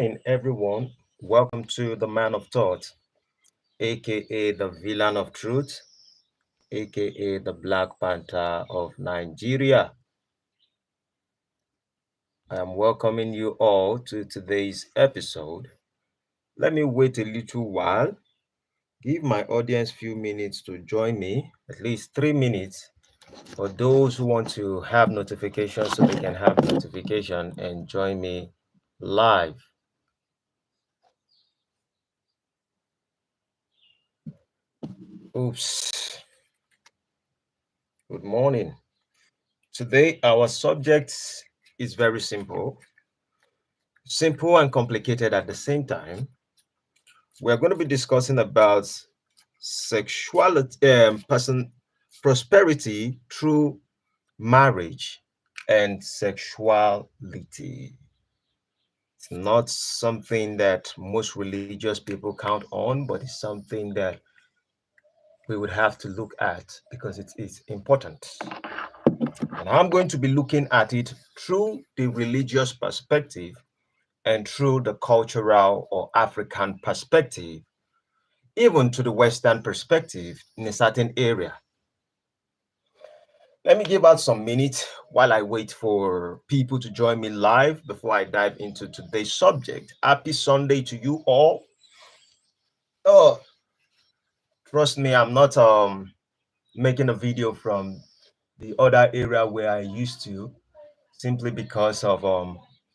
and everyone. Welcome to the Man of Thought, aka the Villain of Truth, aka the Black Panther of Nigeria. I am welcoming you all to today's episode. Let me wait a little while, give my audience few minutes to join me, at least 3 minutes, for those who want to have notifications so they can have notification and join me live. Oops. Good morning. Today, our subject is very simple and complicated at the same time. We're going to be discussing about sexuality, prosperity through marriage and sexuality. It's not something that most religious people count on, but it's something that we would have to look at because it is important. And I'm going to be looking at it through the religious perspective and through the cultural or African perspective, even to the Western perspective in a certain area. Let me give out some minutes while I wait for people to join me live before I dive into today's subject. Happy Sunday to you all. Oh, trust me, I'm not making a video from the other area where I used to, simply because of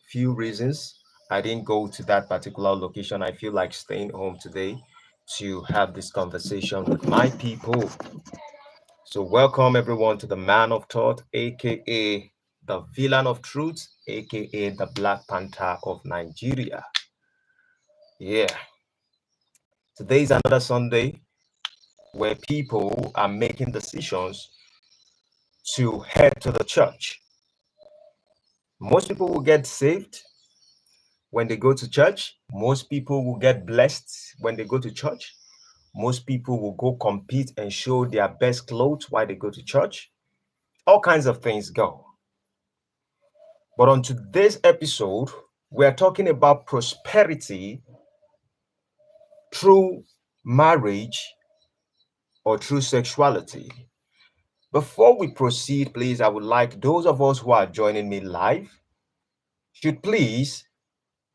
few reasons. I didn't go to that particular location. I feel like staying home today to have this conversation with my people. So welcome everyone to the Man of Thought, aka the Villain of Truth, aka the Black Panther of Nigeria. Yeah. Today is another Sunday where people are making decisions to head to the church. Most people will get saved when they go to church. Most people will get blessed when they go to church. Most people will go compete and show their best clothes while they go to church. All kinds of things go. But on today's episode, we are talking about prosperity through marriage or through sexuality. Before we proceed, please, I would like those of us who are joining me live should please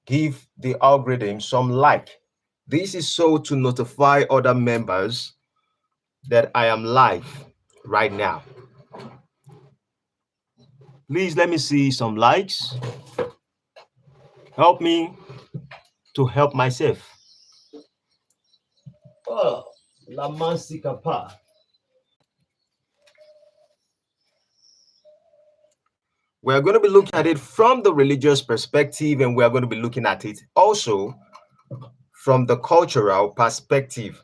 give the algorithm some like. This is so to notify other members that I am live right now. Please let me see some likes. Help me to help myself. Oh, la mansicapa. We're going to be looking at it from the religious perspective, and we're going to be looking at it also from the cultural perspective.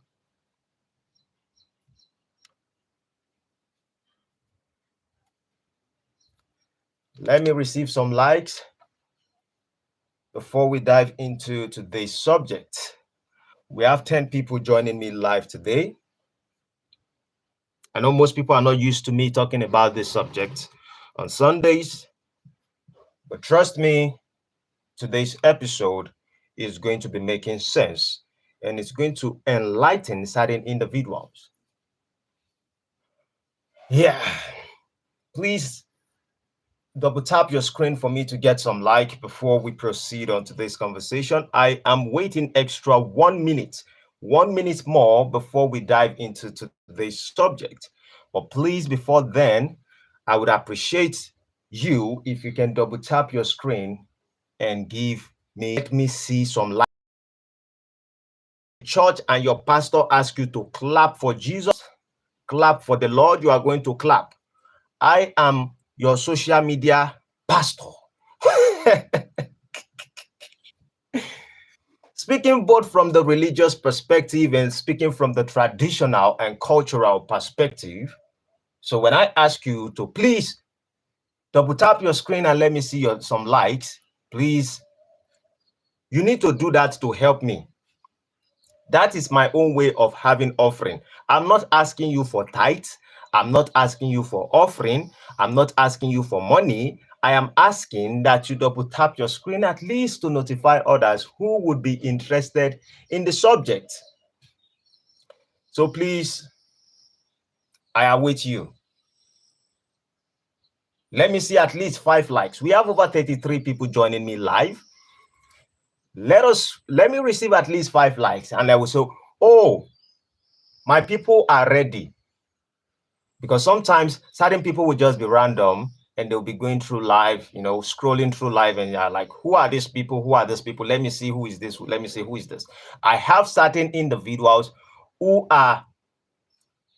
Let me receive some likes before we dive into today's subject. We have 10 people joining me live today. I know most people are not used to me talking about this subject on Sundays, but trust me, today's episode is going to be making sense and it's going to enlighten certain individuals. Yeah, please double tap your screen for me to get some like before we proceed on today's conversation. I am waiting extra 1 minute, 1 minute more before we dive into today's subject. But please, before then, I would appreciate you if you can double tap your screen and let me see some like. Church and your pastor ask you to clap for Jesus, clap for the Lord, you are going to clap. I am your social media pastor. Speaking both from the religious perspective and speaking from the traditional and cultural perspective. So when I ask you to please double tap your screen and let me see some likes, please, you need to do that to help me. That is my own way of having offering. I'm not asking you for tithes. I'm not asking you for offering. I'm not asking you for money. I am asking that you double tap your screen at least to notify others who would be interested in the subject. So please, I await you. Let me see at least 5 likes. We have over 33 people joining me live. Let me receive at least 5 likes, and I will say, oh, my people are ready. Because sometimes certain people will just be random and they'll be going through live, scrolling through live, and you're like, who are these people? Who are these people? Let me see who is this. Let me see who is this. I have certain individuals who are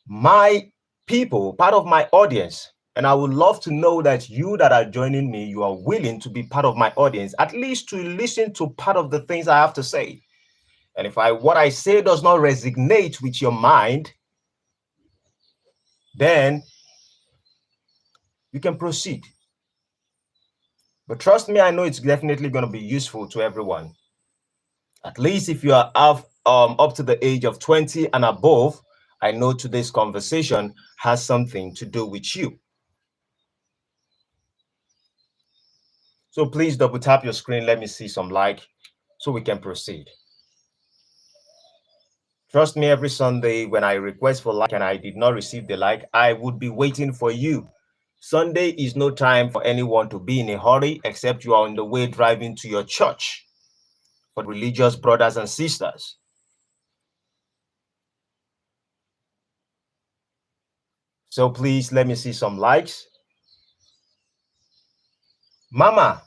my people, part of my audience. And I would love to know that you that are joining me, you are willing to be part of my audience, at least to listen to part of the things I have to say. And if what I say does not resonate with your mind, then you can proceed. But trust me, I know it's definitely going to be useful to everyone. At least if you are up to the age of 20 and above, I know today's conversation has something to do with you. So please double tap your screen. Let me see some like so we can proceed. Trust me, every Sunday when I request for like and I did not receive the like, I would be waiting for you. Sunday is no time for anyone to be in a hurry except you are on the way driving to your church. For religious brothers and sisters. So please let me see some likes. Mama,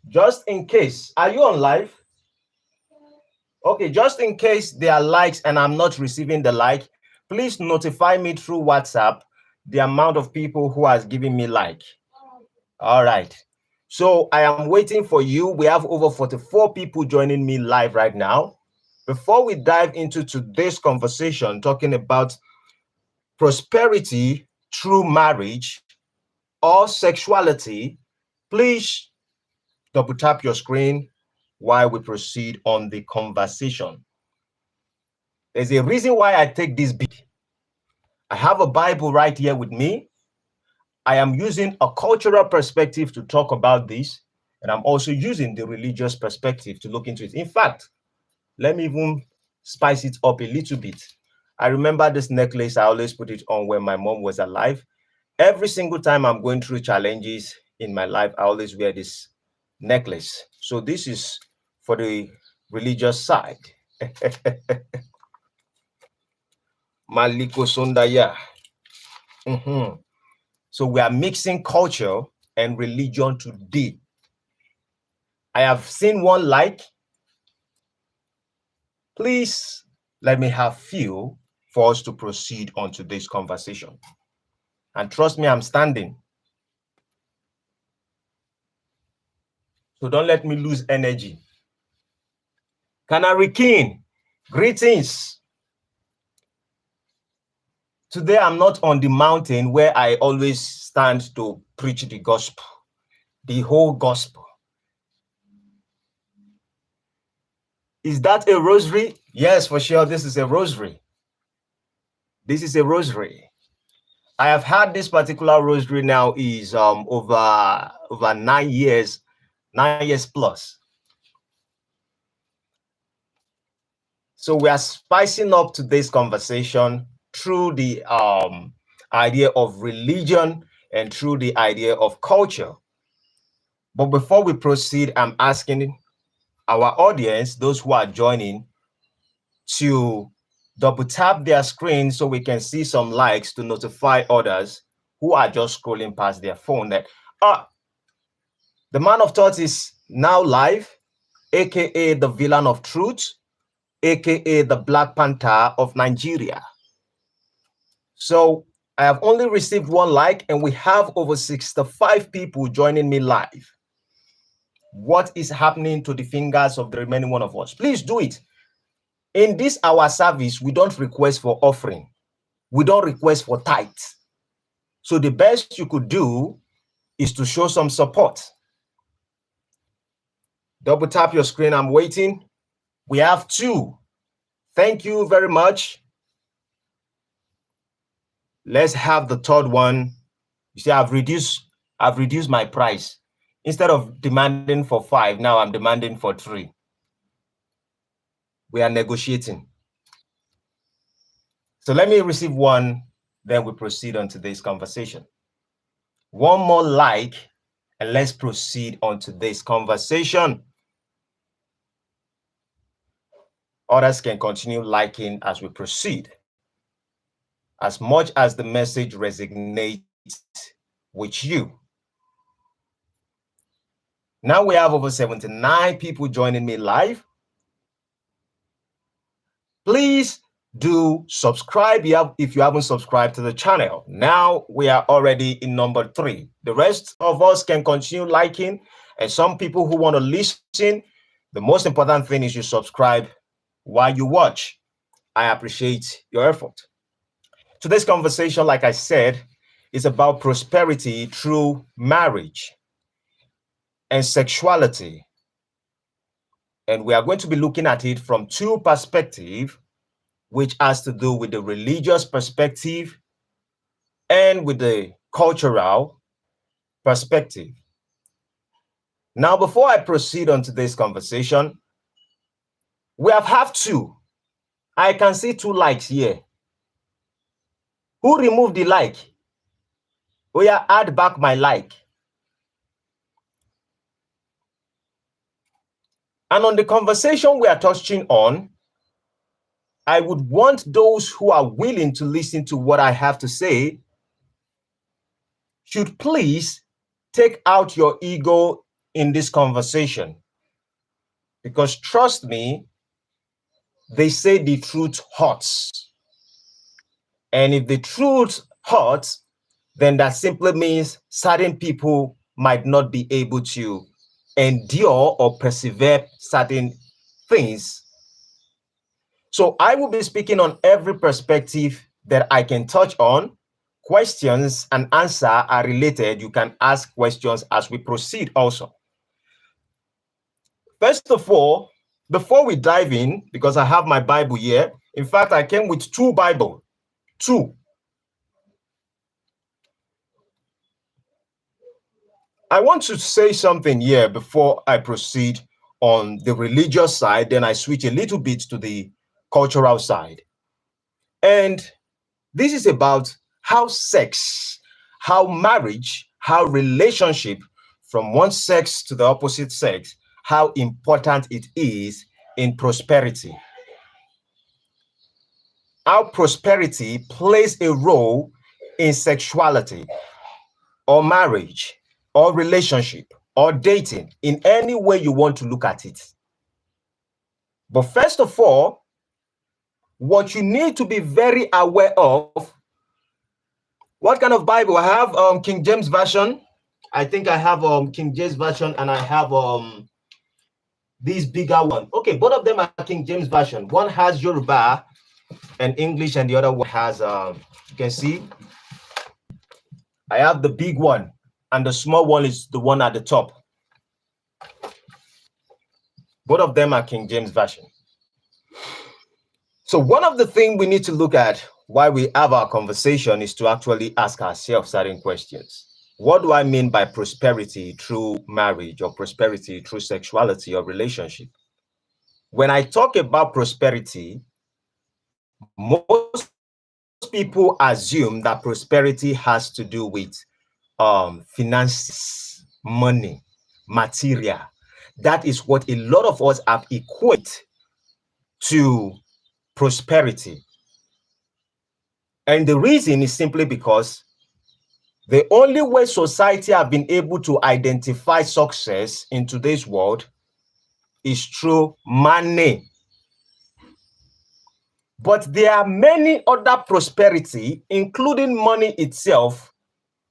just in case, are you on live? Okay, just in case there are likes and I'm not receiving the like, please notify me through WhatsApp the amount of people who has given me like. All right. So I am waiting for you. We have over 44 people joining me live right now. Before we dive into today's conversation, talking about prosperity through marriage or sexuality, please double tap your screen while we proceed on the conversation. There's a reason why I take this beat. I have a Bible right here with me. I am using a cultural perspective to talk about this, and I'm also using the religious perspective to look into it. In fact, let me even spice it up a little bit. I remember this necklace, I always put it on when my mom was alive. Every single time I'm going through challenges in my life, I always wear this necklace. So this is for the religious side. Maliko Sundaya. So we are mixing culture and religion today. I have seen one like. Please let me have few for us to proceed on today's conversation. And trust me, I'm standing. So don't let me lose energy. Canary King, greetings. Today, I'm not on the mountain where I always stand to preach the gospel, the whole gospel. Is that a rosary? Yes, for sure. This is a rosary. This is a rosary. I have had this particular rosary now is over 9 years, 9 years plus. So we are spicing up today's conversation through the idea of religion and through the idea of culture. But before we proceed, I'm asking our audience, those who are joining, to double tap their screen so we can see some likes to notify others who are just scrolling past their phone that, the man of thought is now live, aka the villain of truth, aka the Black Panther of Nigeria. So I have only received one like and we have over 65 people joining me live. What is happening to the fingers of the remaining one of us? Please do it. In this our service, we don't request for offering. We don't request for tithes. So the best you could do is to show some support. Double tap your screen. I'm waiting. We have 2. Thank you very much. Let's have the third one. You see, I've reduced I've reduced my price. Instead of demanding for 5, now I'm demanding for 3. We are negotiating. So let me receive one, then we proceed on today's conversation. One more like, and let's proceed on today's conversation. Others can continue liking as we proceed, as much as the message resonates with you. Now we have over 79 people joining me live. Please do subscribe if you haven't subscribed to the channel. Now we are already in number 3. The rest of us can continue liking, and some people who want to listen, the most important thing is you subscribe while you watch. I appreciate your effort. Today's conversation, like I said, is about prosperity through marriage and sexuality. And we are going to be looking at it from 2 perspectives, which has to do with the religious perspective and with the cultural perspective. Now, before I proceed on today's conversation, we have 2. I can see 2 likes here. Who removed the like? Oh yeah, add back my like. And on the conversation we are touching on, I would want those who are willing to listen to what I have to say should please take out your ego in this conversation. Because trust me, they say the truth hurts. And if the truth hurts, then that simply means certain people might not be able to endure or persevere certain things. So I will be speaking on every perspective that I can touch on. Questions and answer are related. You can ask questions as we proceed also. First of all, before we dive in, because I have my Bible here, in fact, I came with 2 Bibles. 2. I want to say something here before I proceed on the religious side, then I switch a little bit to the cultural side. And this is about how sex, how marriage, how relationship from one sex to the opposite sex, how important it is in prosperity. How prosperity plays a role in sexuality or marriage or relationship or dating, in any way you want to look at it. But first of all, what you need to be very aware of, what kind of Bible? I have King James Version. I think I have King James Version, and I have this bigger one. Okay, both of them are King James Version. One has Yoruba and English, and the other one has, you can see, I have the big one, and the small one is the one at the top. Both of them are King James Version. So one of the things we need to look at while we have our conversation is to actually ask ourselves certain questions. What do I mean by prosperity through marriage, or prosperity through sexuality or relationship? When I talk about prosperity, most people assume that prosperity has to do with finances, money, material. That is what a lot of us have equated to prosperity. And the reason is simply because the only way society have been able to identify success in today's world is through money. But there are many other prosperity, including money itself,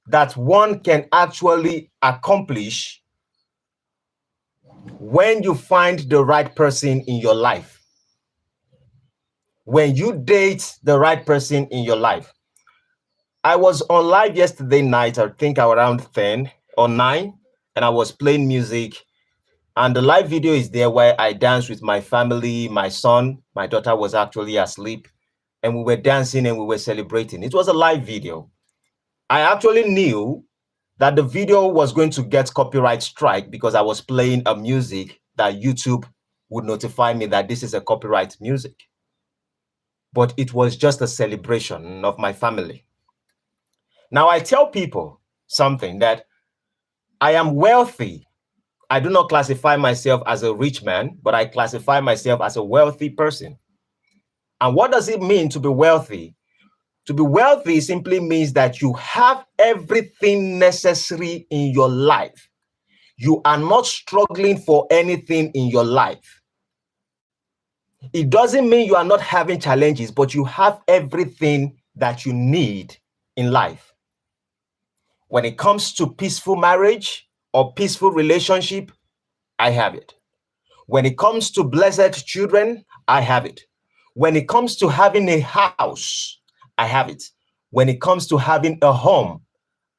that one can actually accomplish when you find the right person in your life. When you date the right person in your life. I was on live yesterday night, I think around 10 or 9, and I was playing music. And the live video is there where I danced with my family, my son. My daughter was actually asleep, and we were dancing and we were celebrating. It was a live video. I actually knew that the video was going to get copyright strike because I was playing a music that YouTube would notify me that this is a copyright music. But it was just a celebration of my family. Now, I tell people something that I am wealthy. I do not classify myself as a rich man, but I classify myself as a wealthy person. And what does it mean to be wealthy? To be wealthy simply means that you have everything necessary in your life. You are not struggling for anything in your life. It doesn't mean you are not having challenges, but you have everything that you need in life. When it comes to peaceful marriage or peaceful relationship, I have it. When it comes to blessed children, I have it. When it comes to having a house, I have it. When it comes to having a home,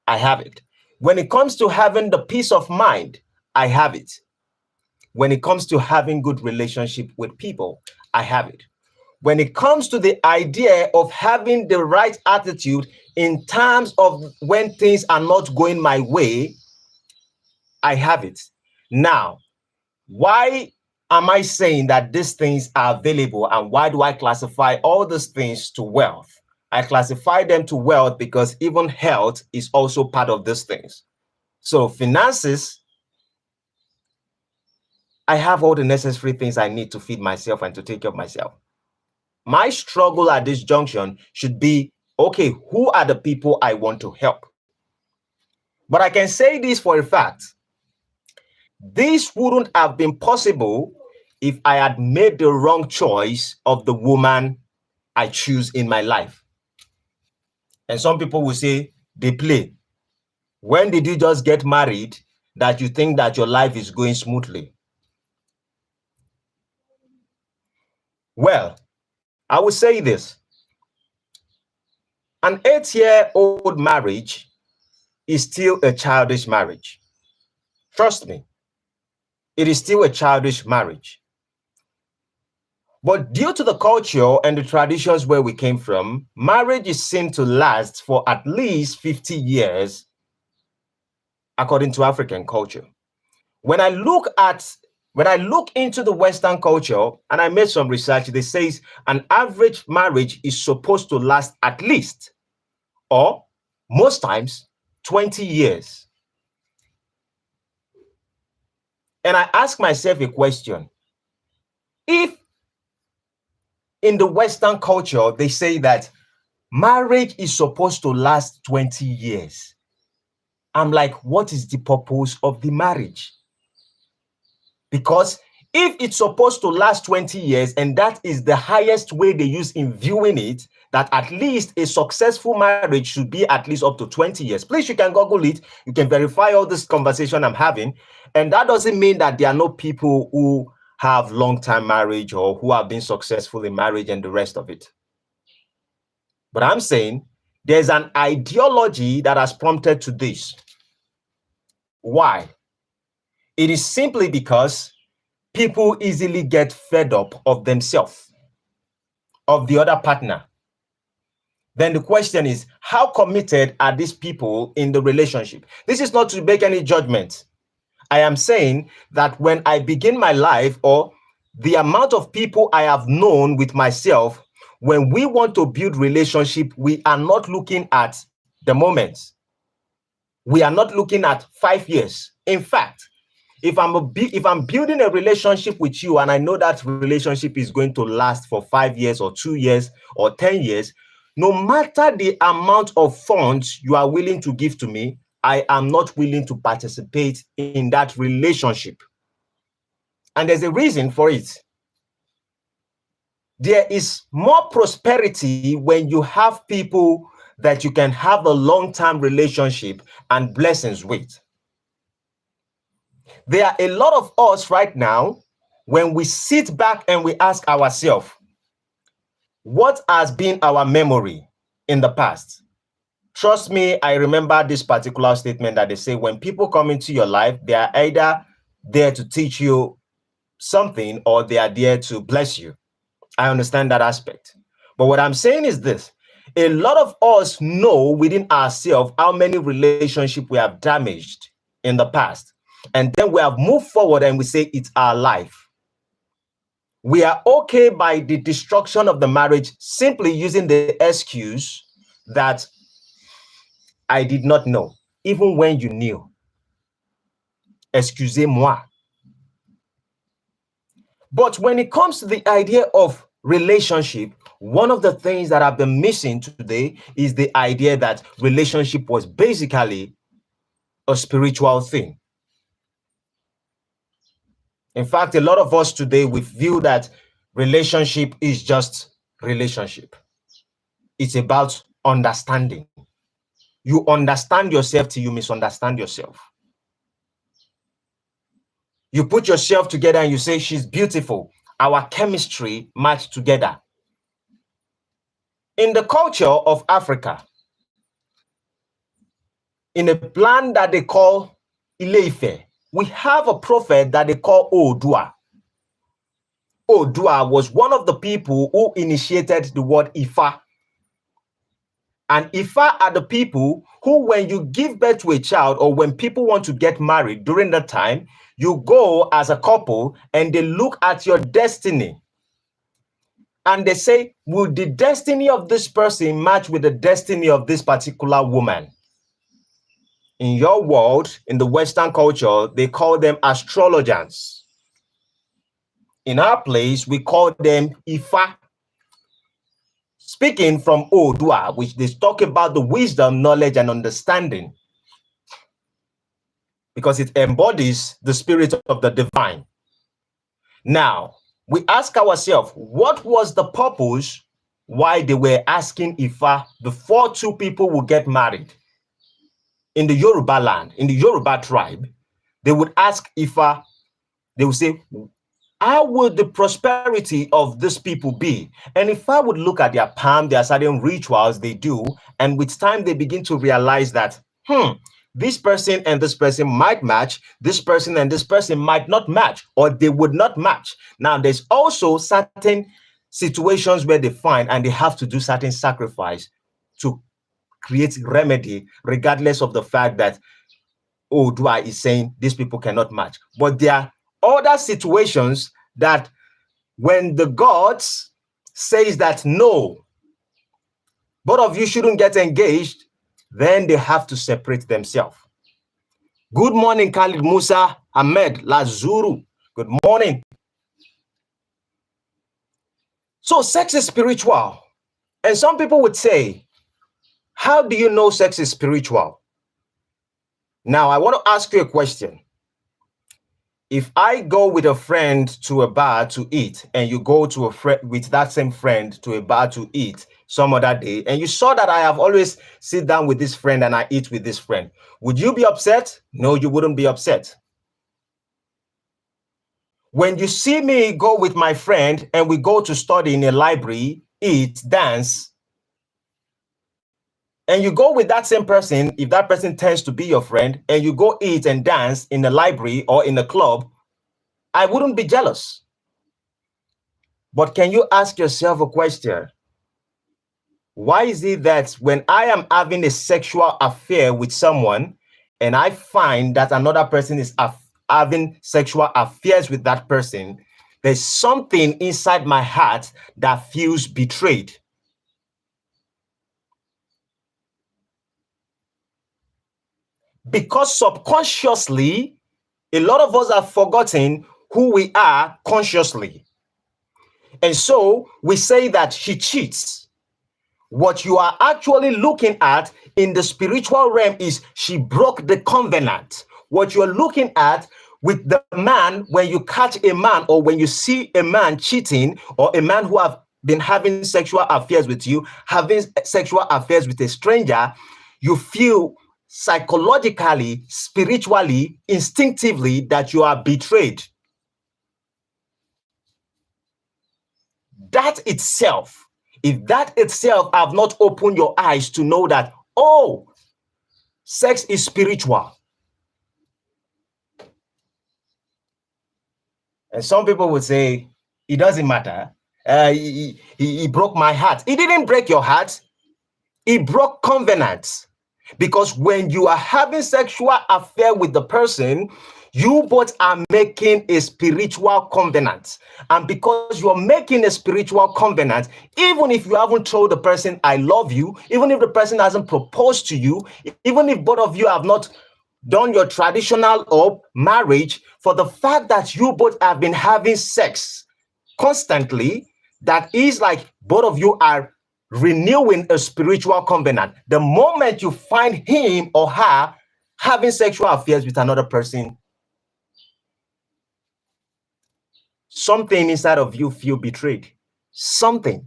I have it. When it comes to having the peace of mind, I have it. When it comes to having good relationship with people, I have it. When it comes to the idea of having the right attitude in terms of when things are not going my way, I have it. Now, why am I saying that these things are available, and why do I classify all these things to wealth? I classify them to wealth because even health is also part of these things. So finances, I have all the necessary things I need to feed myself and to take care of myself. My struggle at this junction should be, okay, who are the people I want to help? But I can say this for a fact. This wouldn't have been possible if I had made the wrong choice of the woman I choose in my life. And some people will say, they play. When did you just get married that you think that your life is going smoothly? Well, I will say this. An 8-year-old marriage is still a childish marriage. Trust me, it is still a childish marriage. But due to the culture and the traditions where we came from, marriage is seen to last for at least 50 years, according to African culture. When I look into the Western culture, and I made some research, they say an average marriage is supposed to last at least, or most times, 20 years. And I ask myself a question. If in the Western culture, they say that marriage is supposed to last 20 years, I'm like, what is the purpose of the marriage? Because if it's supposed to last 20 years, and that is the highest way they use in viewing it, that at least a successful marriage should be at least up to 20 years. Please, you can Google it. You can verify all this conversation I'm having. And that doesn't mean that there are no people who have long-term marriage or who have been successful in marriage and the rest of it. But I'm saying there's an ideology that has prompted to this. Why? It is simply because people easily get fed up of themselves, of the other partner. Then the question is, how committed are these people in the relationship? This is not to make any judgment. I am saying that when I begin my life, or the amount of people I have known with myself, when we want to build relationship, we are not looking at the moment. We are not looking at 5 years. In fact, if I'm building a relationship with you and I know that relationship is going to last for 5 years or 2 years or 10 years, no matter the amount of funds you are willing to give to me, I am not willing to participate in that relationship. And there's a reason for it. There is more prosperity when you have people that you can have a long-term relationship and blessings with. There are a lot of us right now, when we sit back and we ask ourselves, what has been our memory in the past? Trust me, I remember this particular statement that they say, when people come into your life, they are either there to teach you something or they are there to bless you. I understand that aspect. But what I'm saying is this, A lot of us know within ourselves how many relationships we have damaged in the past. And then we have moved forward and we say it's our life. We are okay by the destruction of the marriage simply using the excuse that I did not know, even when you knew. Excusez-moi. But when it comes to the idea of relationship, one of the things that have been missing today is the idea that relationship was basically a spiritual thing. In fact, a lot of us today, we feel that relationship is just relationship. It's about understanding. You understand yourself till you misunderstand yourself. You put yourself together and you say, she's beautiful. Our chemistry matched together. In the culture of Africa, in a plan that they call Ile-Ife, we have a prophet that they call Odua. Odua was one of the people who initiated the word Ifa. And Ifa are the people who, when you give birth to a child or when people want to get married during that time, you go as a couple and they look at your destiny. And they say, will the destiny of this person match with the destiny of this particular woman? In your world, in the Western culture, they call them astrologers. In our place, we call them Ifa. Speaking from Odua, which they talk about the wisdom, knowledge, and understanding, because it embodies the spirit of the divine. Now, we ask ourselves, what was the purpose why they were asking Ifa before two people would get married? In the Yoruba land, in the Yoruba tribe, they would ask Ifa, they would say, how would the prosperity of these people be? And if I would look at their palm, there are certain rituals they do, and with time they begin to realize that, this person and this person might match, this person and this person might not match, or they would not match. Now, there's also certain situations where they find and they have to do certain sacrifice to create remedy, regardless of the fact that Odua is saying these people cannot match. But there are other situations that when the gods says that no, both of you shouldn't get engaged, then they have to separate themselves. Good morning, Khalid Musa Ahmed Lazuru. Good morning. So sex is spiritual. And some people would say, how do you know sex is spiritual? Now, I want to ask you a question. If I go with a friend to a bar to eat, and you go to a friend with that same friend to a bar to eat some other day, and you saw that I have always sit down with this friend and I eat with this friend, would you be upset? No, you wouldn't be upset. When you see me go with my friend and we go to study in a library, eat, dance, and you go with that same person, if that person tends to be your friend, and you go eat and dance in the library or in a club, I wouldn't be jealous. But can you ask yourself a question? Why is it that when I am having a sexual affair with someone and I find that another person is having sexual affairs with that person, there's something inside my heart that feels betrayed? Because subconsciously, a lot of us have forgotten who we are consciously. And so we say that she cheats. What you are actually looking at in the spiritual realm is she broke the covenant. What you're looking at with the man, when you catch a man or when you see a man cheating or a man who have been having sexual affairs with you, having sexual affairs with a stranger, you feel psychologically, spiritually, instinctively that you are betrayed. That itself, if that itself have not opened your eyes to know that, oh, sex is spiritual. And some people would say, it doesn't matter. He broke my heart. He didn't break your heart. It broke covenants. Because when you are having sexual affair with the person, you both are making a spiritual covenant. And because you're making a spiritual covenant, even if you haven't told the person, I love you, even if the person hasn't proposed to you, even if both of you have not done your traditional or marriage, for the fact that you both have been having sex constantly, that is like both of you are renewing a spiritual covenant. The moment you find him or her having sexual affairs with another person, something inside of you feel betrayed. Something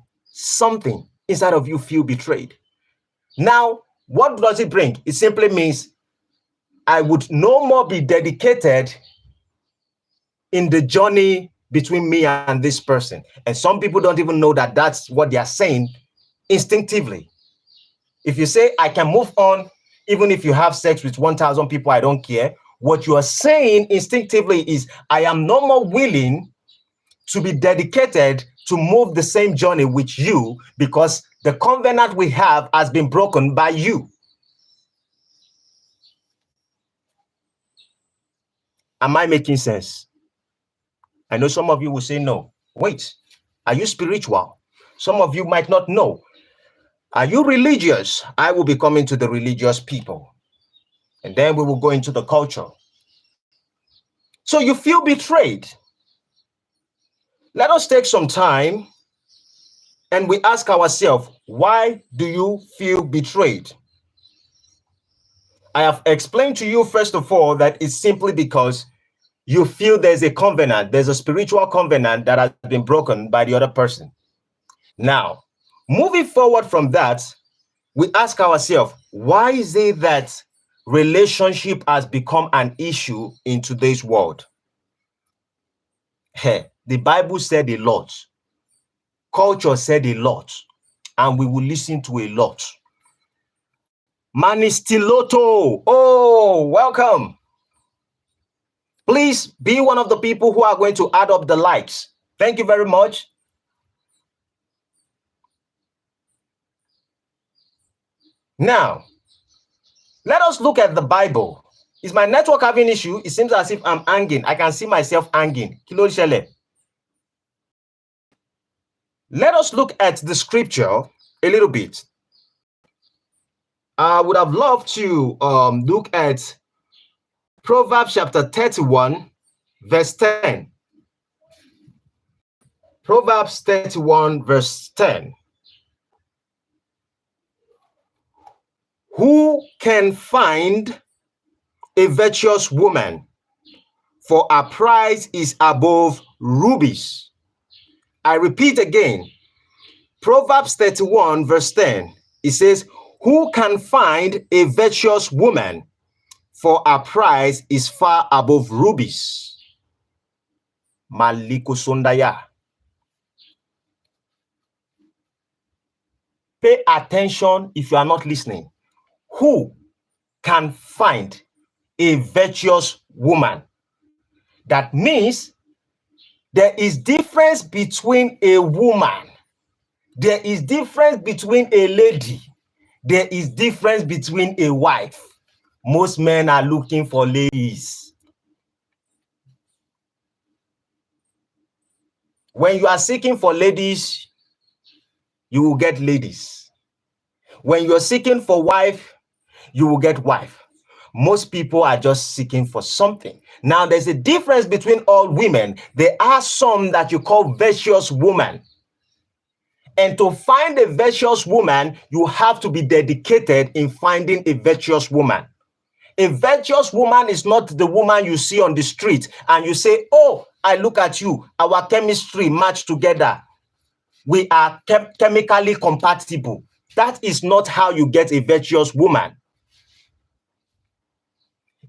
inside of you feel betrayed. Now, what does it bring? It simply means I would no more be dedicated in the journey between me and this person. And some people don't even know that that's what they are saying instinctively. If you say, I can move on, even if you have sex with 1,000 people, I don't care. What you are saying instinctively is, I am no more willing to be dedicated to move the same journey with you because the covenant we have has been broken by you. Am I making sense? I know some of you will say no. Wait, are you spiritual? Some of you might not know. Are you religious? I will be coming to the religious people. And then we will go into the culture. So you feel betrayed. Let us take some time and we ask ourselves, why do you feel betrayed? I have explained to you, first of all, that it's simply because you feel there's a covenant, there's a spiritual covenant that has been broken by the other person. Now, moving forward from that, we ask ourselves, why is it that relationship has become an issue in today's world? Hey, the Bible said a lot. Culture said a lot. And we will listen to a lot. Manistiloto. Oh, welcome. Please be one of the people who are going to add up the likes. Thank you very much. Now, let us look at the Bible. Is my network having issue? It seems as if I'm hanging. I can see myself hanging. Kilo shele. Let us look at the scripture a little bit. I would have loved to look at Proverbs chapter 31, verse 10. Proverbs 31, verse 10. Who can find a virtuous woman? For her price is above rubies. I repeat again, Proverbs 31, verse 10. It says, who can find a virtuous woman? For her price is far above rubies. Maliko Sondaya. Pay attention if you are not listening. Who can find a virtuous woman? That means there is difference between a woman. There is difference between a lady. There is difference between a wife. Most men are looking for ladies. When you are seeking for ladies, you will get ladies. When you're seeking for wife, you will get wife. Most people are just seeking for something. Now, there's a difference between all women. There are some that you call virtuous women. And to find a virtuous woman, you have to be dedicated in finding a virtuous woman. A virtuous woman is not the woman you see on the street and you say, oh, I look at you, our chemistry match together. We are chemically compatible. That is not how you get a virtuous woman.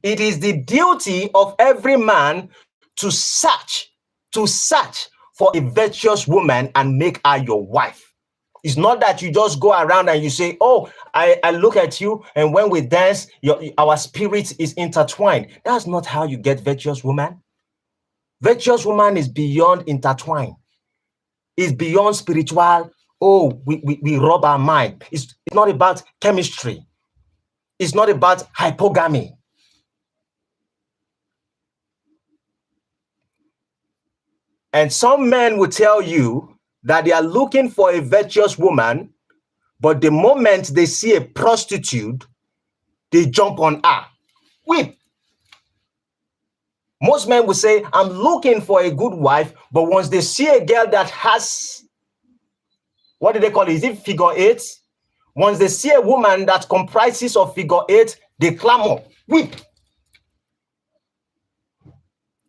It is the duty of every man to search for a virtuous woman and make her your wife. It's not that you just go around and you say, oh, I look at you, and when we dance, our spirit is intertwined. That's not how you get virtuous woman. Virtuous woman is beyond intertwine. It's beyond spiritual Oh, we rub our mind. It's not about chemistry. It's not about hypogamy. And some men will tell you that they are looking for a virtuous woman, but the moment they see a prostitute, they jump on her. Whip. Most men will say, I'm looking for a good wife, but once they see a girl that has, what do they call it? Is it figure eight? Once they see a woman that comprises of figure eight, they clamor. Whip.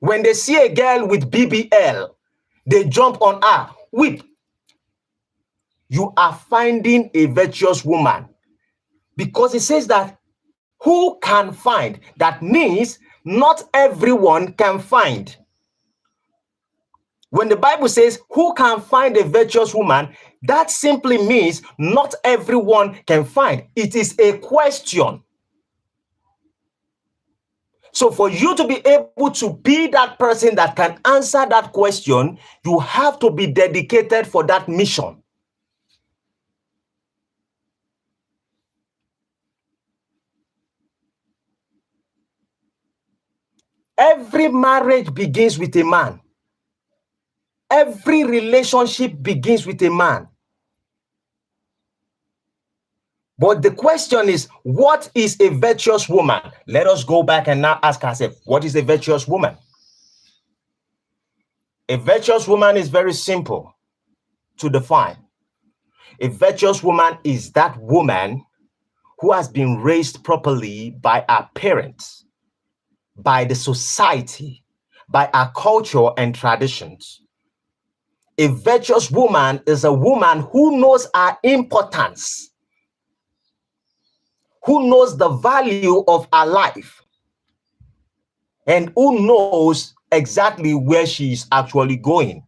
When they see a girl with BBL, they jump on her. Whip. You are finding a virtuous woman, because it says that who can find? That means not everyone can find. When the Bible says who can find a virtuous woman, that simply means not everyone can find. It is a question. So for you to be able to be that person that can answer that question, you have to be dedicated for that mission. Every marriage begins with a man. Every relationship begins with a man. But the question is, what is a virtuous woman? Let us go back and now ask ourselves, what is a virtuous woman? A virtuous woman is very simple to define. A virtuous woman is that woman who has been raised properly by her parents, by the society, by our culture and traditions. A virtuous woman is a woman who knows her importance, who knows the value of her life, and who knows exactly where she is actually going.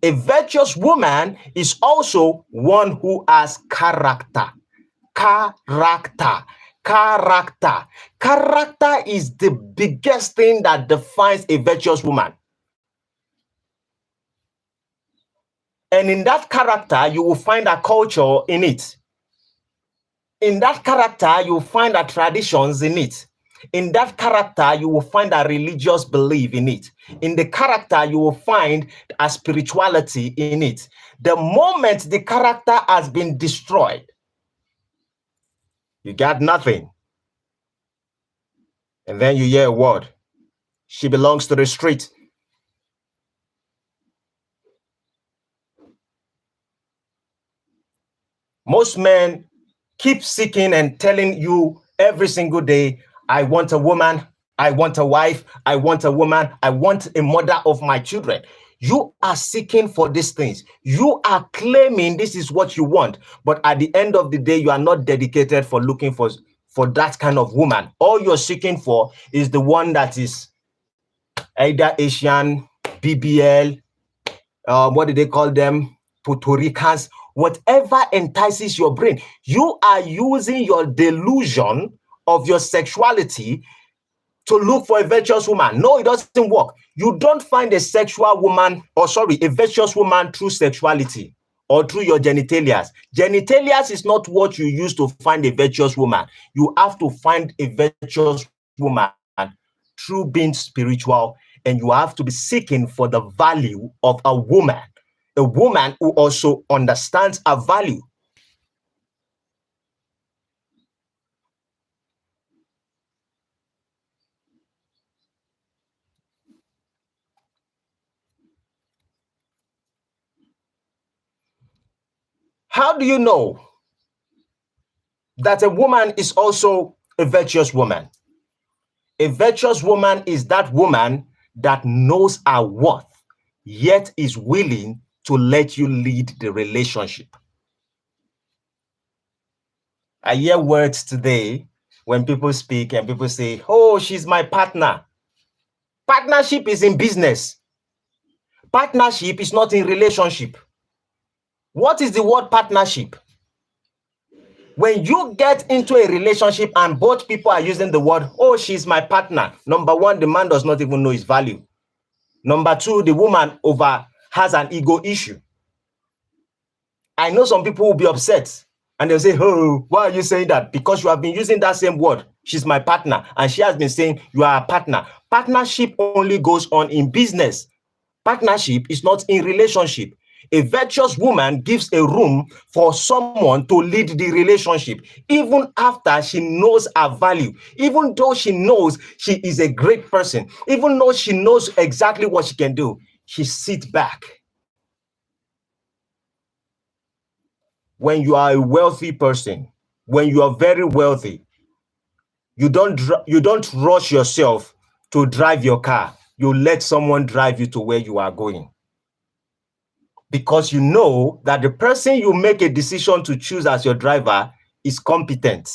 A virtuous woman is also one who has character. Character. Character is the biggest thing that defines a virtuous woman. And in that character, you will find a culture in it. In that character, you will find a traditions in it. In that character, you will find a religious belief in it. In the character, you will find a spirituality in it. The moment the character has been destroyed, you got nothing. And then you hear a word. She belongs to the street. Most men keep seeking and telling you every single day, I want a woman, I want a wife, I want a woman, I want a mother of my children. You are seeking for these things. You are claiming this is what you want. But at the end of the day, you are not dedicated for looking for that kind of woman. All you're seeking for is the one that is either Asian, BBL, what do they call them? Puerto Ricans, whatever entices your brain. You are using your delusion of your sexuality to look for a virtuous woman. No, it doesn't work. You don't find a a virtuous woman through sexuality or through your genitalias. Genitalias is not what you use to find a virtuous woman. You have to find a virtuous woman through being spiritual, and you have to be seeking for the value of a woman who also understands her value. How do you know that a woman is also a virtuous woman? A virtuous woman is that woman that knows her worth, yet is willing to let you lead the relationship. I hear words today when people speak and people say, oh, she's my partner. Partnership is in business. Partnership is not in relationship. What is the word partnership? When you get into a relationship and both people are using the word, oh, she's my partner. Number one, the man does not even know his value. Number two, the woman has an ego issue. I know some people will be upset and they'll say, oh, why are you saying that? Because you have been using that same word. She's my partner. And she has been saying you are a partner. Partnership only goes on in business. Partnership is not in relationship. A virtuous woman gives a room for someone to lead the relationship, even after she knows her value, even though she knows she is a great person, even though she knows exactly what she can do. She sits back. When you are a wealthy person, when you are very wealthy, you don't rush yourself to drive your car. You let someone drive you to where you are going. Because you know that the person you make a decision to choose as your driver is competent.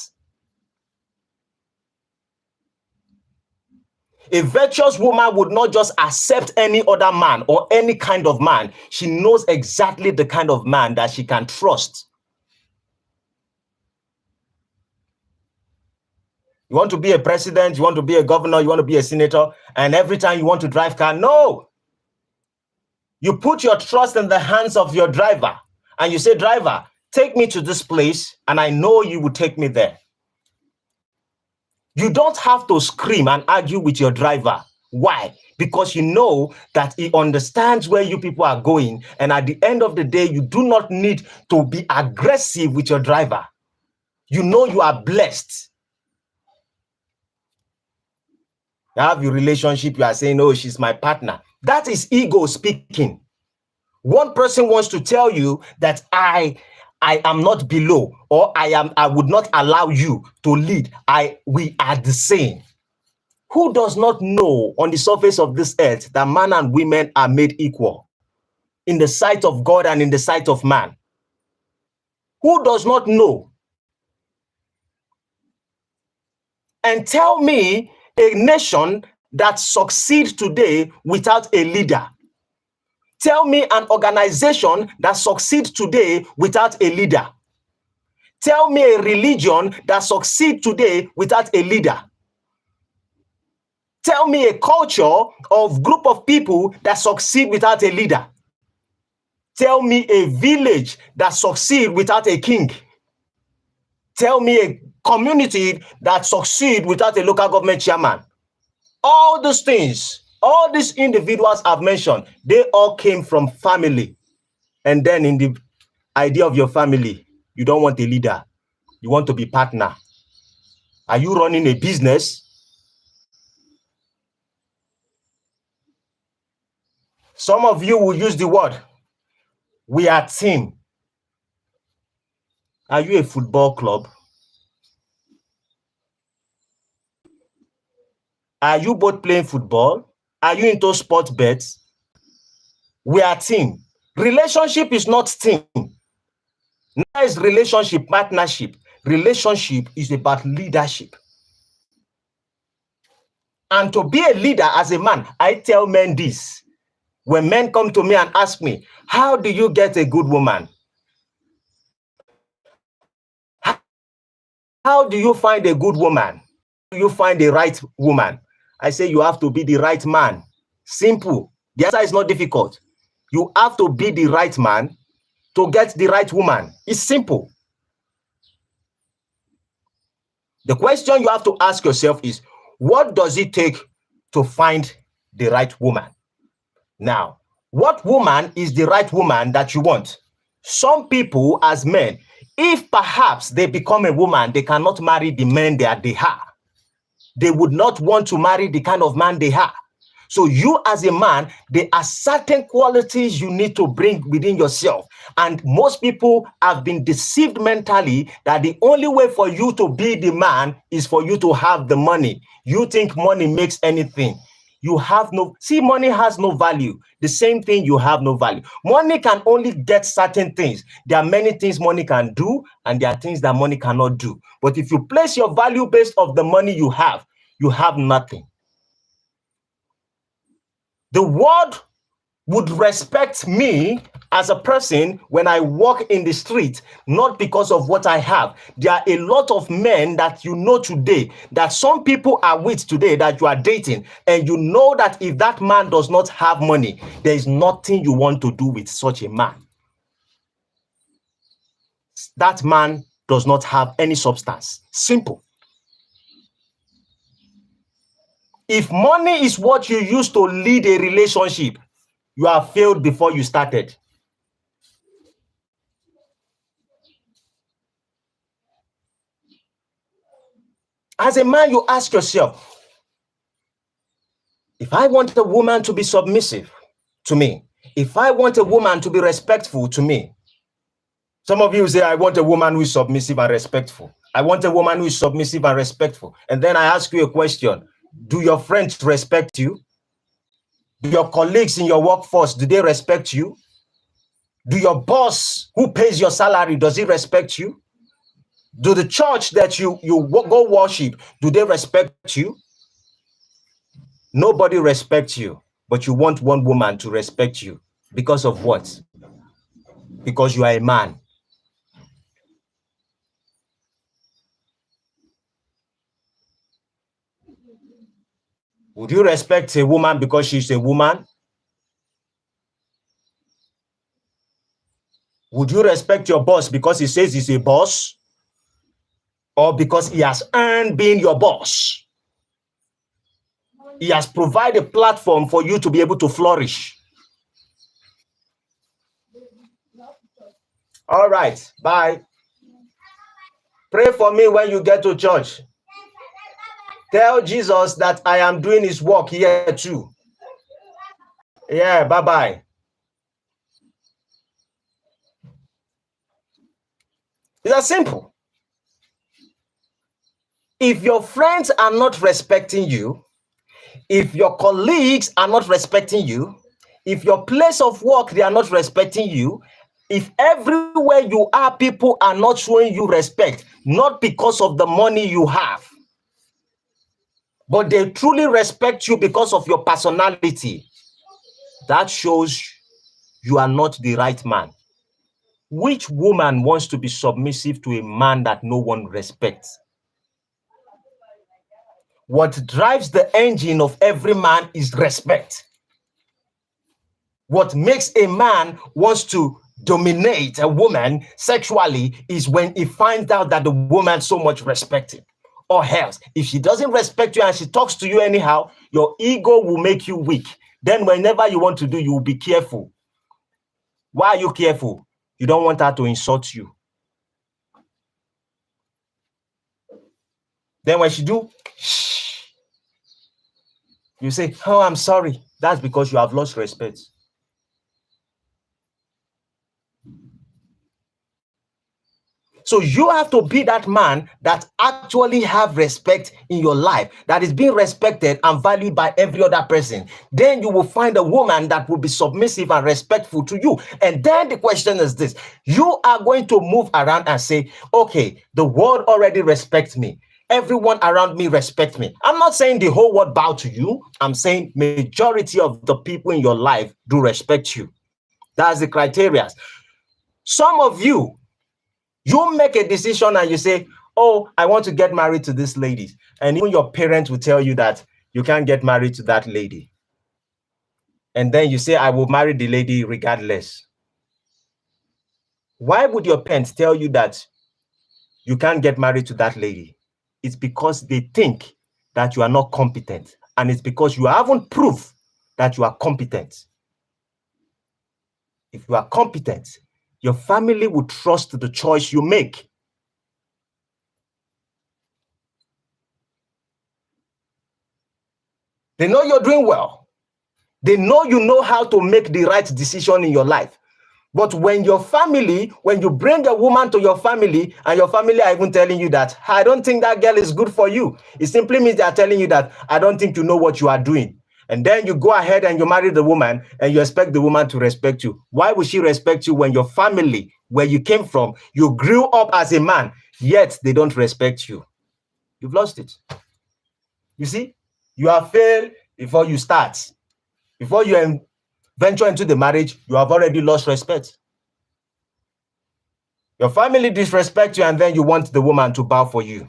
A virtuous woman would not just accept any other man or any kind of man. She knows exactly the kind of man that she can trust. You want to be a president, you want to be a governor, you want to be a senator, and every time you want to drive car, no. You put your trust in the hands of your driver and you say, driver, take me to this place and I know you will take me there. You don't have to scream and argue with your driver. Why? Because you know that he understands where you people are going. And at the end of the day, you do not need to be aggressive with your driver. You know you are blessed. You have your relationship, you are saying, oh, she's my partner. That is ego speaking. One person wants to tell you that I am not below, or I would not allow you to lead. We are the same. Who does not know on the surface of this earth that man and women are made equal in the sight of God and in the sight of man? Who does not know? And tell me a nation that succeeds today without a leader. Tell me an organization that succeeds today without a leader. Tell me a religion that succeeds today without a leader. Tell me a culture of group of people that succeed without a leader. Tell me a village that succeeds without a king. Tell me a community that succeeds without a local government chairman. All these things, all these individuals I've mentioned, they all came from family. And then in the idea of your family, you don't want a leader. You want to be partner. Are you running a business? Some of you will use the word, we are team. Are you a football club? Are you both playing football? Are you into sports bets? We are team. Relationship is not team. Neither is relationship partnership. Relationship is about leadership. And to be a leader as a man, I tell men this. When men come to me and ask me, how do you get a good woman? How do you find a good woman? How do you find the right woman? I say you have to be the right man. Simple. The answer is not difficult. You have to be the right man to get the right woman. It's simple. The question you have to ask yourself is, what does it take to find the right woman? Now, what woman is the right woman that you want? Some people as men, if perhaps they become a woman, they cannot marry the men that they are. They would not want to marry the kind of man they are. So you as a man, there are certain qualities you need to bring within yourself. And most people have been deceived mentally that the only way for you to be the man is for you to have the money. You think money makes anything. You have no, see, money has no value. The same thing, you have no value. Money can only get certain things. There are many things money can do, and there are things that money cannot do. But if you place your value based off the money you have nothing. The world would respect me as a person when I walk in the street, not because of what I have. There are a lot of men that you know today, that some people are with today, that you are dating, and you know that if that man does not have money, there is nothing you want to do with such a man. that man does not have any substance. Simple. If money is what you use to lead a relationship, you have failed before you started. As a man, you ask yourself, if I want a woman to be submissive to me, if I want a woman to be respectful to me, some of you say, I want a woman who is submissive and respectful. I want a woman who is submissive and respectful. And then I ask you a question. Do your friends respect you? Do your colleagues in your workforce, do they respect you? Do your boss who pays your salary, does he respect you? Do the church that you go worship, do they respect you? Nobody respects you, but you want one woman to respect you. Because of what? Because you are a man. Would you respect a woman because she's a woman? Would you respect your boss because he says he's a boss? Or because he has earned being your boss? He has provided a platform for you to be able to flourish. All right, bye. Pray for me when you get to church. Tell Jesus that I am doing his work here too. Yeah, bye-bye. It's that simple. If your friends are not respecting you, if your colleagues are not respecting you, if your place of work, they are not respecting you, if everywhere you are, people are not showing you respect, not because of the money you have, but they truly respect you because of your personality, that shows you are not the right man. Which woman wants to be submissive to a man that no one respects? What drives the engine of every man is respect. What makes a man wants to dominate a woman sexually is when he finds out that the woman so much respects him. Or else, if she doesn't respect you and she talks to you anyhow, your ego will make you weak. Then whenever you want to do, you will be careful. Why are you careful? You don't want her to insult you. Then when she do, shh, you say, oh, I'm sorry. That's because you have lost respect. So you have to be that man that actually have respect in your life, that is being respected and valued by every other person. Then you will find a woman that will be submissive and respectful to you. And then the question is this: you are going to move around and say, okay, the world already respects me. Everyone around me respect me. I'm not saying the whole world bow to you. I'm saying majority of the people in your life do respect you. That's the criteria. Some of you make a decision and you say, oh, I want to get married to this lady. And even your parents will tell you that you can't get married to that lady. And then you say, I will marry the lady regardless. Why would your parents tell you that you can't get married to that lady? It's because they think that you are not competent. And it's because you haven't proved that you are competent. If you are competent, your family will trust the choice you make. They know you're doing well. They know you know how to make the right decision in your life. But when you bring a woman to your family and your family are even telling you that, I don't think that girl is good for you, it simply means they are telling you that, I don't think you know what you are doing. And then you go ahead and you marry the woman and you expect the woman to respect you. Why would she respect you when your family, where you came from, you grew up as a man, yet they don't respect you? You've lost it. You see, you have failed before you start. Before you venture into the marriage, you have already lost respect. Your family disrespect you and then you want the woman to bow for you.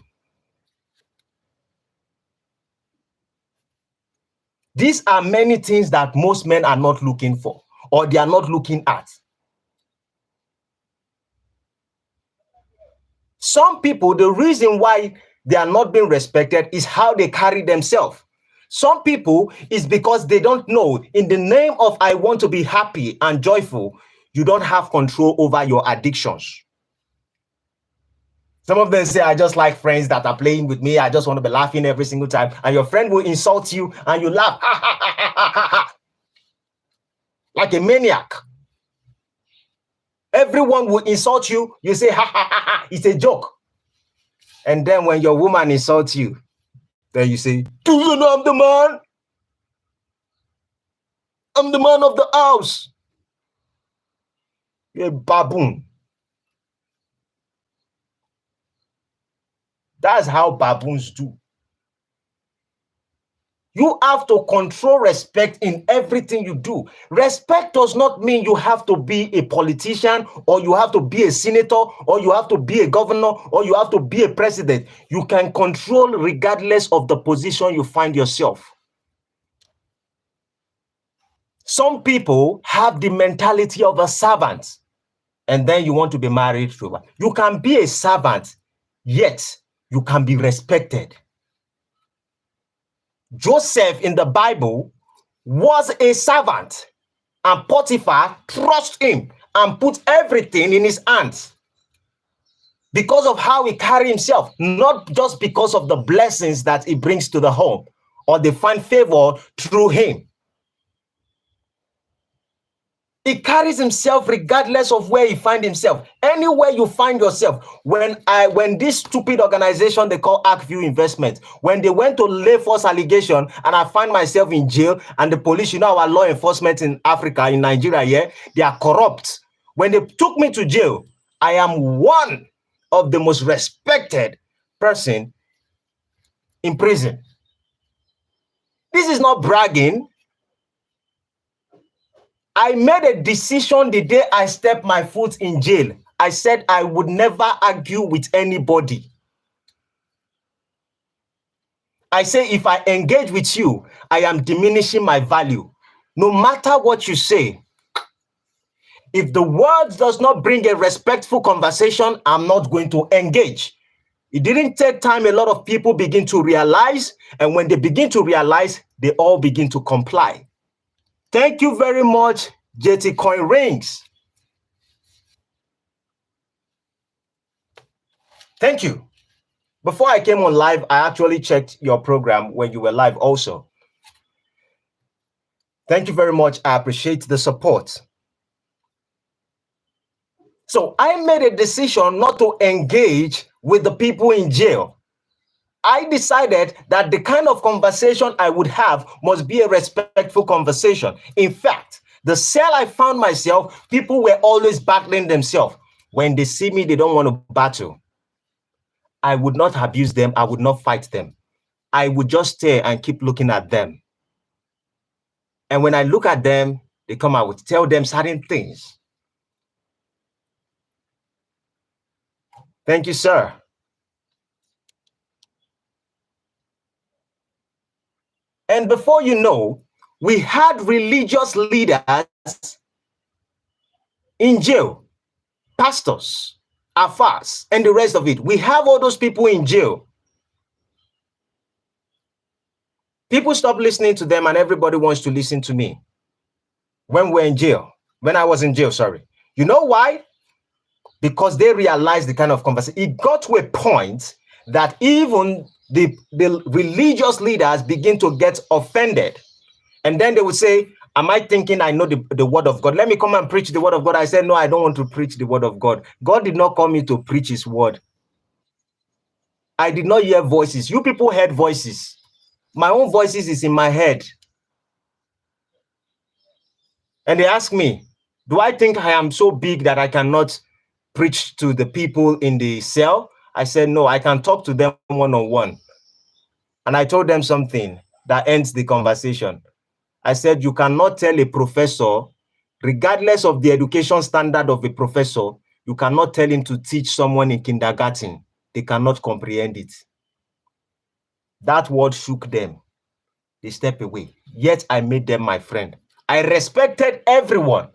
These are many things that most men are not looking for or they are not looking at. Some people, the reason why they are not being respected is how they carry themselves. Some people is because they don't know, in the name of I want to be happy and joyful, you don't have control over your addictions. Some of them say, I just like friends that are playing with me. I just want to be laughing every single time. And your friend will insult you and you laugh. Like a maniac. Everyone will insult you. You say, ha, ha, ha, ha. It's a joke. And then when your woman insults you, then you say, do you know I'm the man? I'm the man of the house. You're a baboon. That's how baboons do. You have to control respect in everything you do. Respect does not mean you have to be a politician, or you have to be a senator, or you have to be a governor, or you have to be a president. You can control regardless of the position you find yourself. Some people have the mentality of a servant, and then you want to be married to one. You can be a servant, yet you can be respected. Joseph in the Bible was a servant, and Potiphar trusted him and put everything in his hands because of how he carried himself, not just because of the blessings that he brings to the home or they find favor through him. He carries himself regardless of where he finds himself. Anywhere you find yourself, when this stupid organization they call Arkview Investment, when they went to lay false allegation and I find myself in jail, and the police, you know, our law enforcement in Africa, in Nigeria, yeah, they are corrupt. When they took me to jail, I am one of the most respected person in prison. This is not bragging. I made a decision the day I stepped my foot in jail. I said I would never argue with anybody. I say if I engage with you, I am diminishing my value. No matter what you say, if the words does not bring a respectful conversation, I'm not going to engage. It didn't take time. A lot of people begin to realize, and when they begin to realize, they all begin to comply. Thank you very much, JT Coin Rings. Thank you. Before I came on live, I actually checked your program when you were live also. Thank you very much. I appreciate the support. So I made a decision not to engage with the people in jail. I decided that the kind of conversation I would have must be a respectful conversation. In fact, the cell I found myself, people were always battling themselves. When they see me, they don't want to battle. I would not abuse them. I would not fight them. I would just stay and keep looking at them. And when I look at them, they come, I would tell them certain things. Thank you, sir. And before you know, we had religious leaders in jail, pastors, afars, and the rest of it. We have all those people in jail. People stop listening to them and everybody wants to listen to me. When we're in jail, when I was in jail, sorry. You know why? Because they realized the kind of conversation. It got to a point that even the religious leaders begin to get offended. And then they would say, am I thinking I know the word of God? Let me come and preach the word of God. I said, no, I don't want to preach the word of God. God did not call me to preach his word. I did not hear voices. You people heard voices. My own voices is in my head. And they ask me, do I think I am so big that I cannot preach to the people in the cell? I said, no, I can talk to them one-on-one. And I told them something that ends the conversation. I said, you cannot tell a professor, regardless of the education standard of a professor, you cannot tell him to teach someone in kindergarten. They cannot comprehend it. That word shook them. They stepped away. Yet I made them my friend. I respected everyone.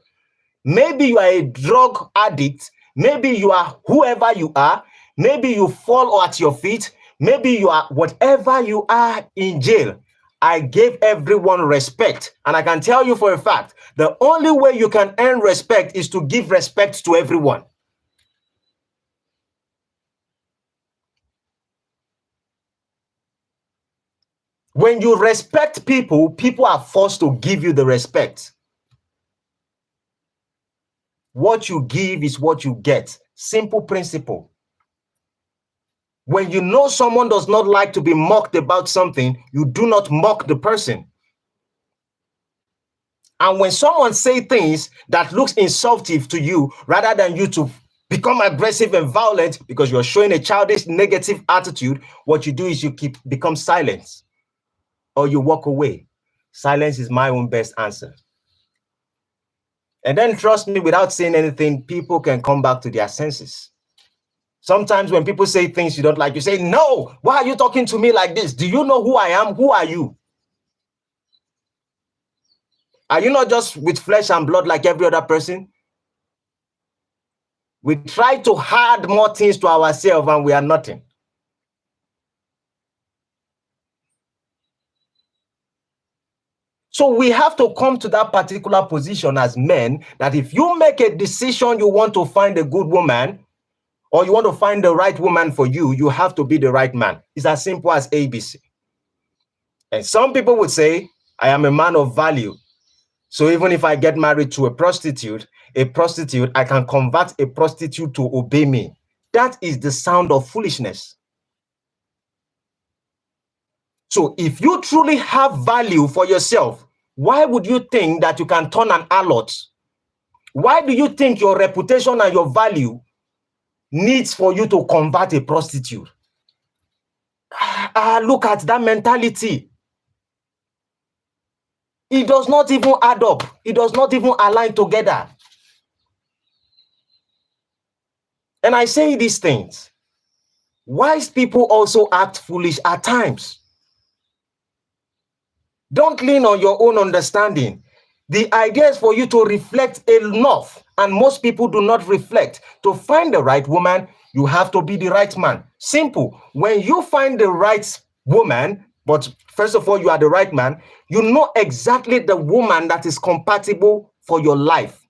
Maybe you are a drug addict. Maybe you are whoever you are. Maybe you fall at your feet. Maybe you are, whatever you are in jail, I gave everyone respect. And I can tell you for a fact, the only way you can earn respect is to give respect to everyone. When you respect people, people are forced to give you the respect. What you give is what you get. Simple principle. When you know someone does not like to be mocked about something, you do not mock the person. And when someone say things that looks insultive to you, rather than you to become aggressive and violent because you're showing a childish negative attitude, what you do is you become silent or you walk away. Silence is my own best answer. And then trust me, without saying anything, people can come back to their senses. Sometimes when people say things you don't like, you say, no, why are you talking to me like this? Do you know who I am? Who are you? Are you not just with flesh and blood like every other person? We try to add more things to ourselves and we are nothing. So we have to come to that particular position as men that if you make a decision, you want to find a good woman or you want to find the right woman for you, you have to be the right man. It's as simple as ABC. And some people would say, I am a man of value. So even if I get married to a prostitute, I can convert a prostitute to obey me. That is the sound of foolishness. So if you truly have value for yourself, why would you think that you can turn an harlot? Why do you think your reputation and your value needs for you to convert a prostitute? Look at that mentality. It does not even add up. It does not even align together. And I say these things. Wise people also act foolish at times. Don't lean on your own understanding. The idea is for you to reflect enough, and most people do not reflect. To find the right woman, you have to be the right man. Simple. When you find the right woman, but first of all, you are the right man, you know exactly the woman that is compatible for your life.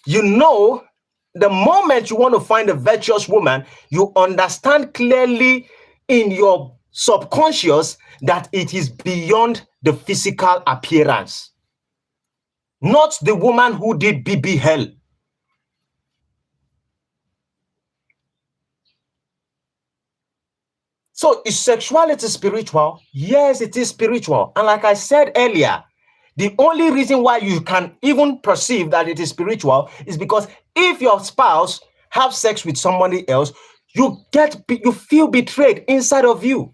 You know, the moment you want to find a virtuous woman, you understand clearly in your subconscious that it is beyond the physical appearance. Not the woman who did BB hell. So is sexuality spiritual? Yes, it is spiritual. And like I said earlier, the only reason why you can even perceive that it is spiritual is because if your spouse have sex with somebody else, you feel betrayed inside of you.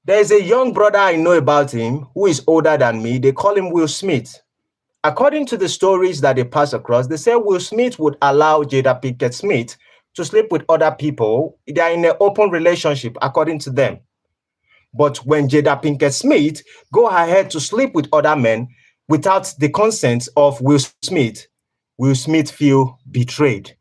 There's a young brother I know about him who is older than me. They call him Will Smith. According to the stories that they pass across, they say Will Smith would allow Jada Pinkett Smith to sleep with other people. They are in an open relationship, according to them. But when Jada Pinkett Smith go ahead to sleep with other men without the consent of Will Smith feel betrayed.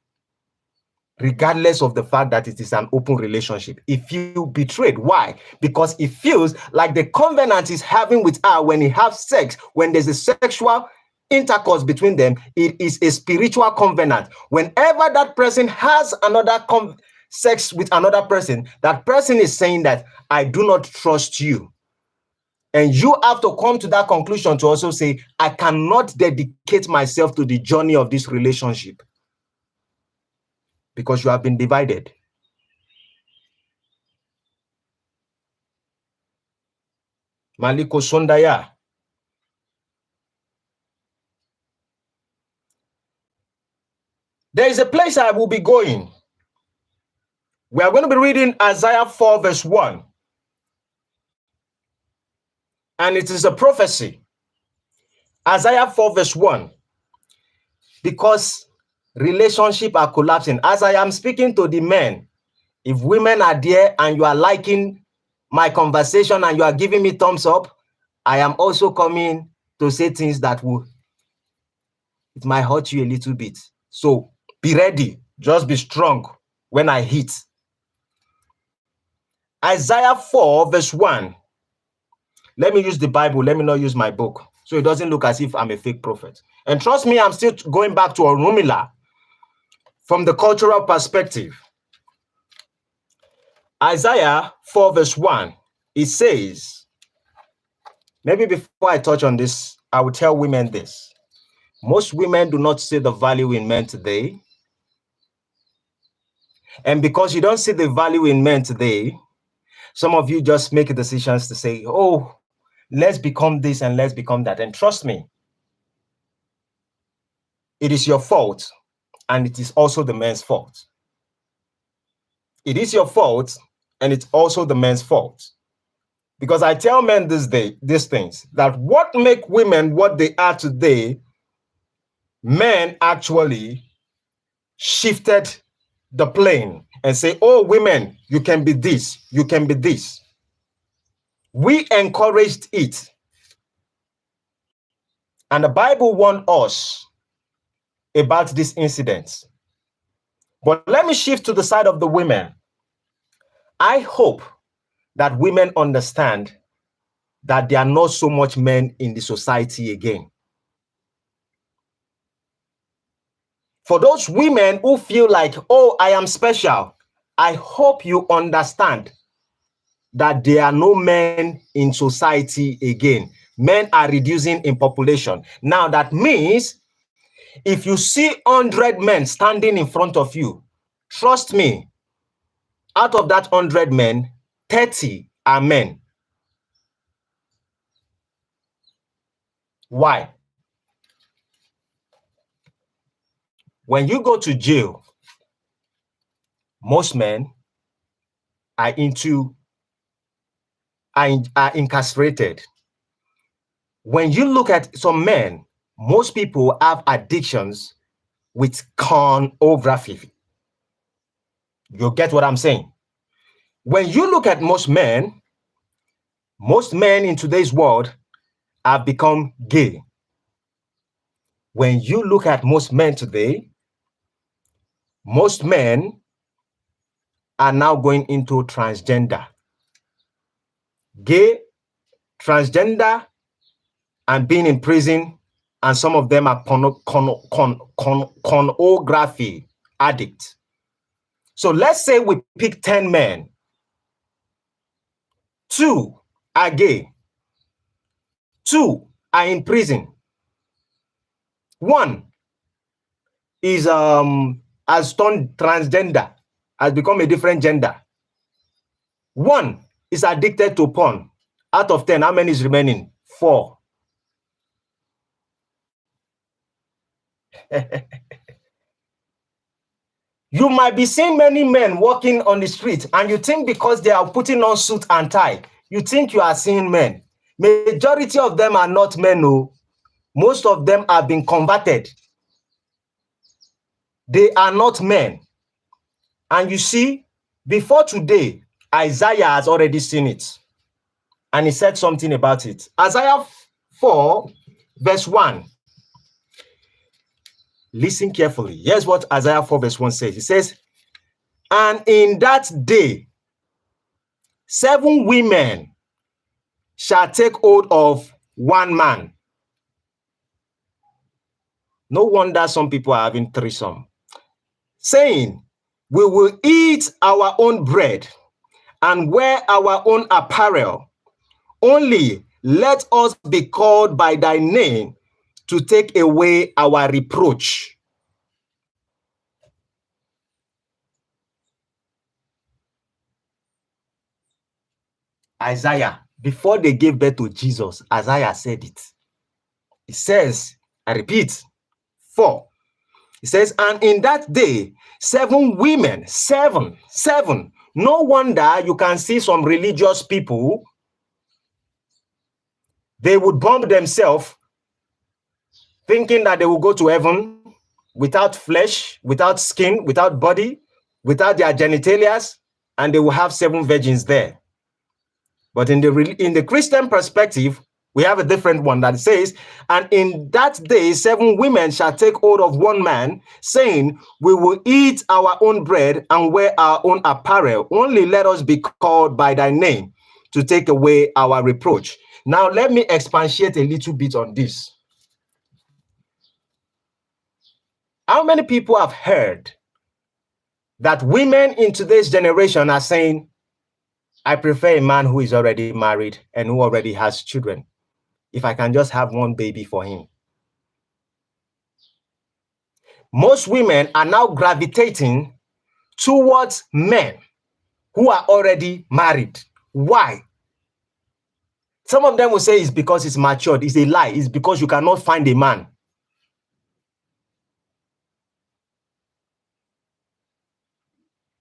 Regardless of the fact that it is an open relationship, he feels betrayed. Why? Because he feels like the covenant he's having with her when he has sex, when there's a sexual intercourse between them, it is a spiritual covenant. Whenever that person has another sex with another person, that person is saying that I do not trust you. And you have to come to that conclusion to also say, I cannot dedicate myself to the journey of this relationship because you have been divided. Maliko Sondaya. There is a place I will be going. We are going to be reading Isaiah 4 verse 1. And it is a prophecy. Isaiah 4 verse 1. Because relationships are collapsing. As I am speaking to the men, if women are there and you are liking my conversation and you are giving me thumbs up, I am also coming to say things that will It might hurt you a little bit. So be ready. Just be strong when I hit. Isaiah 4 verse 1. Let me use the Bible. Let me not use my book. So it doesn't look as if I'm a fake prophet. And trust me, I'm still going back to Orunmila from the cultural perspective. Isaiah 4 verse 1. It says, maybe before I touch on this, I will tell women this. Most women do not see the value in men today. And because you don't see the value in men today, some of you just make decisions to say, oh, let's become this and let's become that. And trust me, it is your fault and it is also the man's fault. It is your fault and it's also the man's fault. Because I tell men these things, that what make women what they are today, men actually shifted the plane and say, oh, women, you can be this, you can be this. We encouraged it. And the Bible warned us about these incidents. But let me shift to the side of the women. I hope that women understand that there are not so much men in the society again. For those women who feel like, oh, I am special, I hope you understand that there are no men in society again. Men are reducing in population. Now that means if you see 100 men standing in front of you, trust me, out of that 100 men, 30 are men. Why? When you go to jail, most men are incarcerated. When you look at some men, most people have addictions with pornography. You get what I'm saying? When you look at most men in today's world have become gay. When you look at most men today, most men are now going into transgender. Gay, transgender, and being in prison, and some of them are pornography addicts. So let's say we pick 10 men. 2 are gay. 2 are in prison. 1 is has turned transgender, has become a different gender. 1 is addicted to porn. Out of 10, how many is remaining? 4. You might be seeing many men walking on the street, and you think because they are putting on suit and tie, you think you are seeing men. Majority of them are not men. No. Most of them have been converted. They are not men. And you see, before today, Isaiah has already seen it. And he said something about it. Isaiah 4, verse 1. Listen carefully. Here's what Isaiah 4, verse 1 says. It says, and in that day, 7 women shall take hold of 1 man. No wonder some people are having threesome. Saying, we will eat our own bread and wear our own apparel. Only let us be called by thy name to take away our reproach. Isaiah, before they gave birth to Jesus, Isaiah said it. It says, I repeat, 4. It says, and in that day, 7 women, 7. No wonder you can see some religious people, they would bomb themselves thinking that they will go to heaven without flesh, without skin, without body, without their genitalias, and they will have 7 virgins there. But in the Christian perspective, We have a different one that says, and in that day, 7 women shall take hold of one man, saying, we will eat our own bread and wear our own apparel. Only let us be called by thy name to take away our reproach. Now, let me expatiate a little bit on this. How many people have heard that women in today's generation are saying, I prefer a man who is already married and who already has children, if I can just have one baby for him? Most women are now gravitating towards men who are already married. Why? Some of them will say it's because it's matured. It's a lie. It's because you cannot find a man.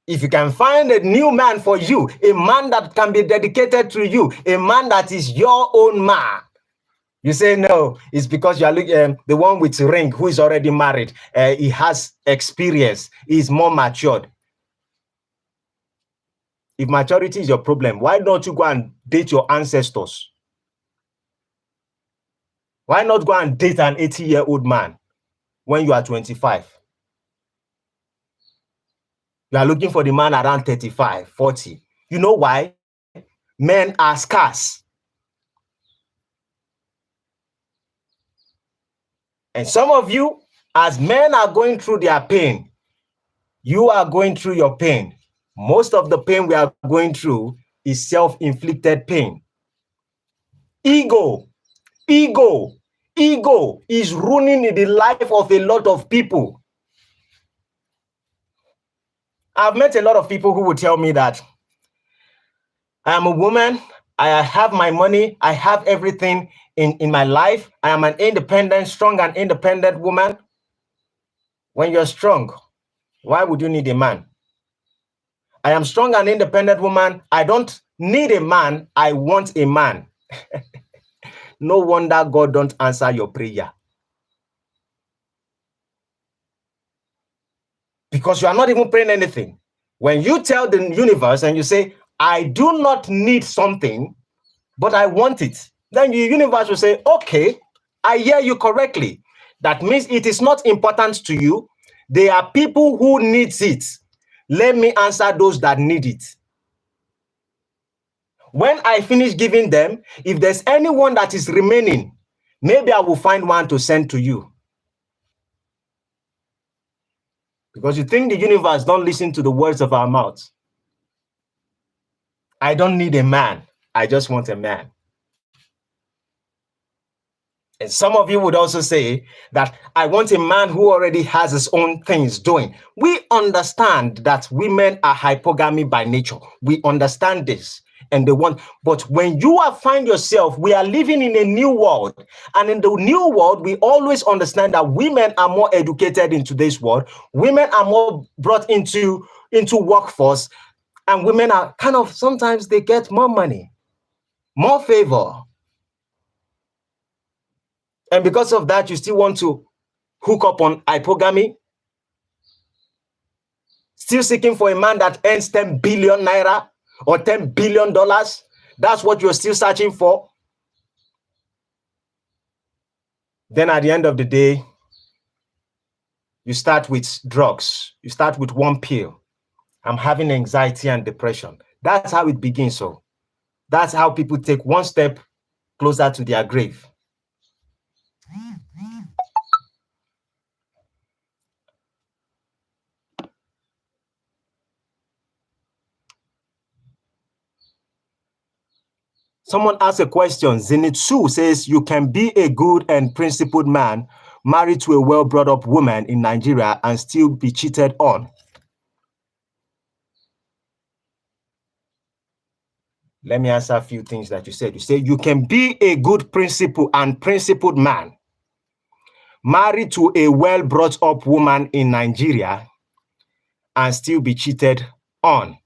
If you can find a new man for you, a man that can be dedicated to you, a man that is your own man, you say no, it's because you are looking the one with the ring who is already married. He has experience. He's more matured. If maturity is your problem, why don't you go and date your ancestors? Why not go and date an 80-year-old man when you are 25? You are looking for the man around 35, 40. You know why? Men are scarce. And some of you, as men are going through their pain, you are going through your pain. Most of the pain we are going through is self-inflicted pain. Ego is ruining the life of a lot of people. I've met a lot of people who will tell me that I am a woman, I have my money, I have everything in my life. I am an independent, strong and independent woman. When you're strong, why would you need a man? I am strong and independent woman. I don't need a man. I want a man. No wonder God don't answer your prayer. Because you are not even praying anything. When you tell the universe and you say, I do not need something, but I want it, then the universe will say, okay, I hear you correctly. That means it is not important to you. There are people who need it. Let me answer those that need it. When I finish giving them, if there's anyone that is remaining, maybe I will find one to send to you. Because you think the universe don't listen to the words of our mouths. I don't need a man. I just want a man. And some of you would also say that I want a man who already has his own things doing. We understand that women are hypogamy by nature. We understand this. And they want, but when you find yourself, we are living in a new world. And in the new world, we always understand that women are more educated in today's world. Women are more brought into workforce. And women are kind of, sometimes they get more money, more favor. And because of that, you still want to hook up on hypogamy? Still seeking for a man that earns 10 billion naira or $10 billion? That's what you're still searching for? Then at the end of the day, you start with drugs. You start with one pill. I'm having anxiety and depression. That's how it begins. So that's how people take one step closer to their grave. Someone asked a question. Zenitsu says, you can be a good and principled man married to a well-brought-up woman in Nigeria and still be cheated on. Let me answer a few things that you said. You said you can be a good principled man married to a well-brought-up woman in Nigeria and still be cheated on.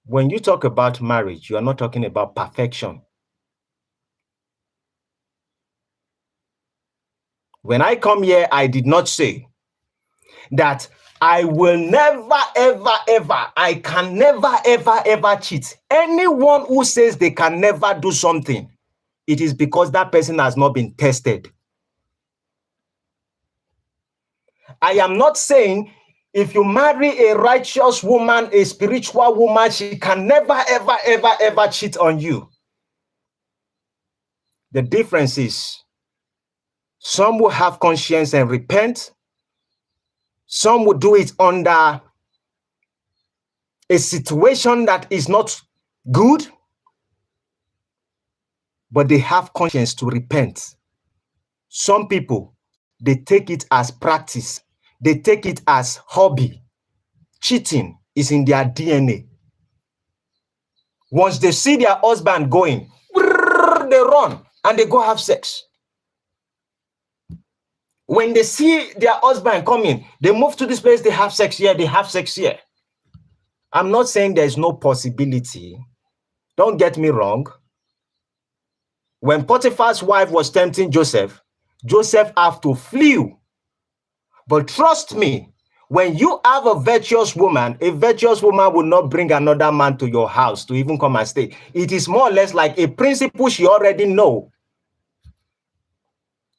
When you talk about marriage, you are not talking about perfection. When I come here, I did not say that I will never, ever, ever, I can never, ever, ever cheat. Anyone who says they can never do something, it is because that person has not been tested. I am not saying if you marry a righteous woman, a spiritual woman, she can never, ever, ever, ever cheat on you. The difference is some will have conscience and repent. Some will do it under a situation that is not good, but they have conscience to repent. Some people, they take it as practice. They take it as hobby. Cheating is in their DNA. Once they see their husband going, they run and they go have sex. When they see their husband coming, they move to this place, they have sex here, they have sex here. I'm not saying there's no possibility. Don't get me wrong. When Potiphar's wife was tempting Joseph, Joseph had to flee. But trust me, when you have a virtuous woman will not bring another man to your house to even come and stay. It is more or less like a principle she already know.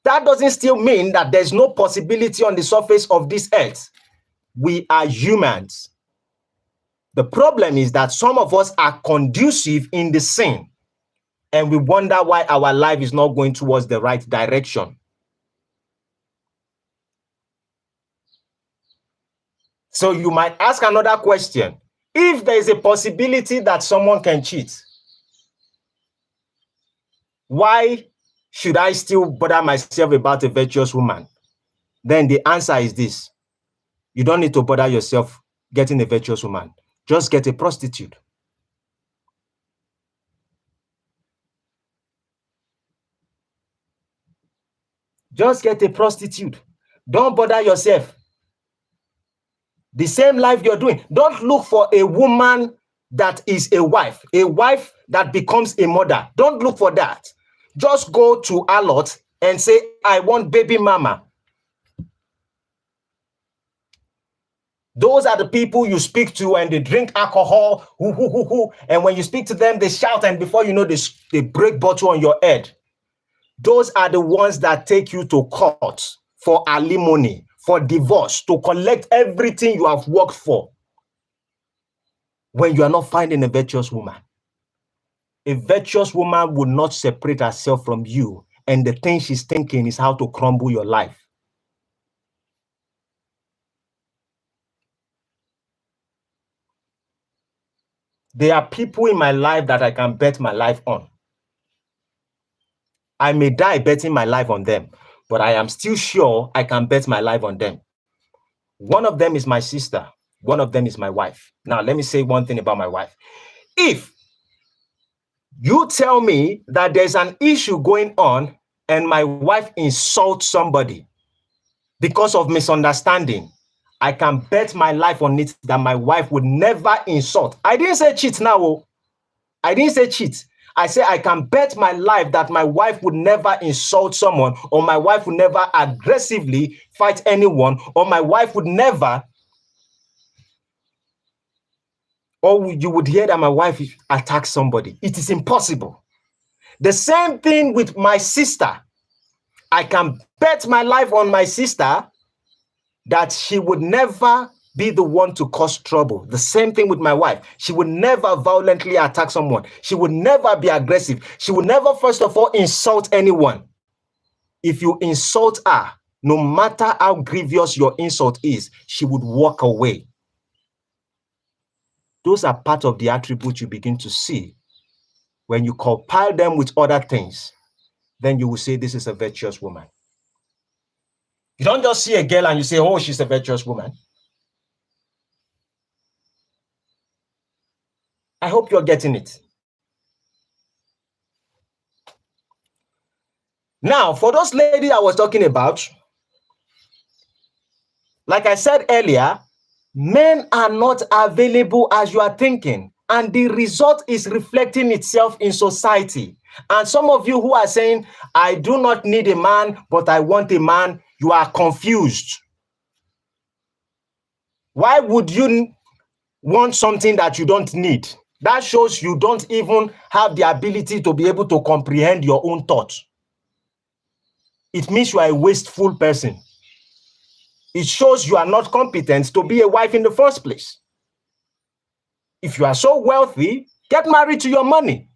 That doesn't still mean that there's no possibility on the surface of this earth. We are humans. The problem is that some of us are conducive in the sin, and we wonder why our life is not going towards the right direction. So you might ask another question. If there is a possibility that someone can cheat, why should I still bother myself about a virtuous woman? Then the answer is this. You don't need to bother yourself getting a virtuous woman. Just get a prostitute. Just get a prostitute. Don't bother yourself. The same life you're doing. Don't look for a woman that is a wife that becomes a mother. Don't look for that. Just go to Alot and say, I want baby mama. Those are the people you speak to and they drink alcohol, and when you speak to them, they shout, and before you know, they break bottle on your head. Those are the ones that take you to court for alimony, for divorce, to collect everything you have worked for when you are not finding a virtuous woman. A virtuous woman will not separate herself from you, and the thing she's thinking is how to crumble your life. There are people in my life that I can bet my life on. I may die betting my life on them, but I am still sure I can bet my life on them. One of them is my sister. One of them is my wife. Now, let me say one thing about my wife. If you tell me that there's an issue going on and my wife insults somebody because of misunderstanding, I can bet my life on it that my wife would never insult. I didn't say cheat now. I didn't say cheat. I say I can bet my life that my wife would never insult someone, or my wife would never aggressively fight anyone, or my wife would never, or you would hear that my wife attacks somebody. It is impossible. The same thing with my sister. I can bet my life on my sister that she would never be the one to cause trouble. The same thing with my wife. She would never violently attack someone. She would never be aggressive. She would never, first of all, insult anyone. If you insult her, no matter how grievous your insult is, she would walk away. Those are part of the attributes you begin to see. When you compile them with other things, then you will say this is a virtuous woman. You don't just see a girl and you say, oh, she's a virtuous woman. I hope you're getting it. Now, for those ladies I was talking about, like I said earlier, men are not available as you are thinking, and the result is reflecting itself in society. And some of you who are saying, I do not need a man, but I want a man, you are confused. Why would you want something that you don't need? That shows you don't even have the ability to be able to comprehend your own thoughts. It means you are a wasteful person. It shows you are not competent to be a wife in the first place. If you are so wealthy, get married to your money.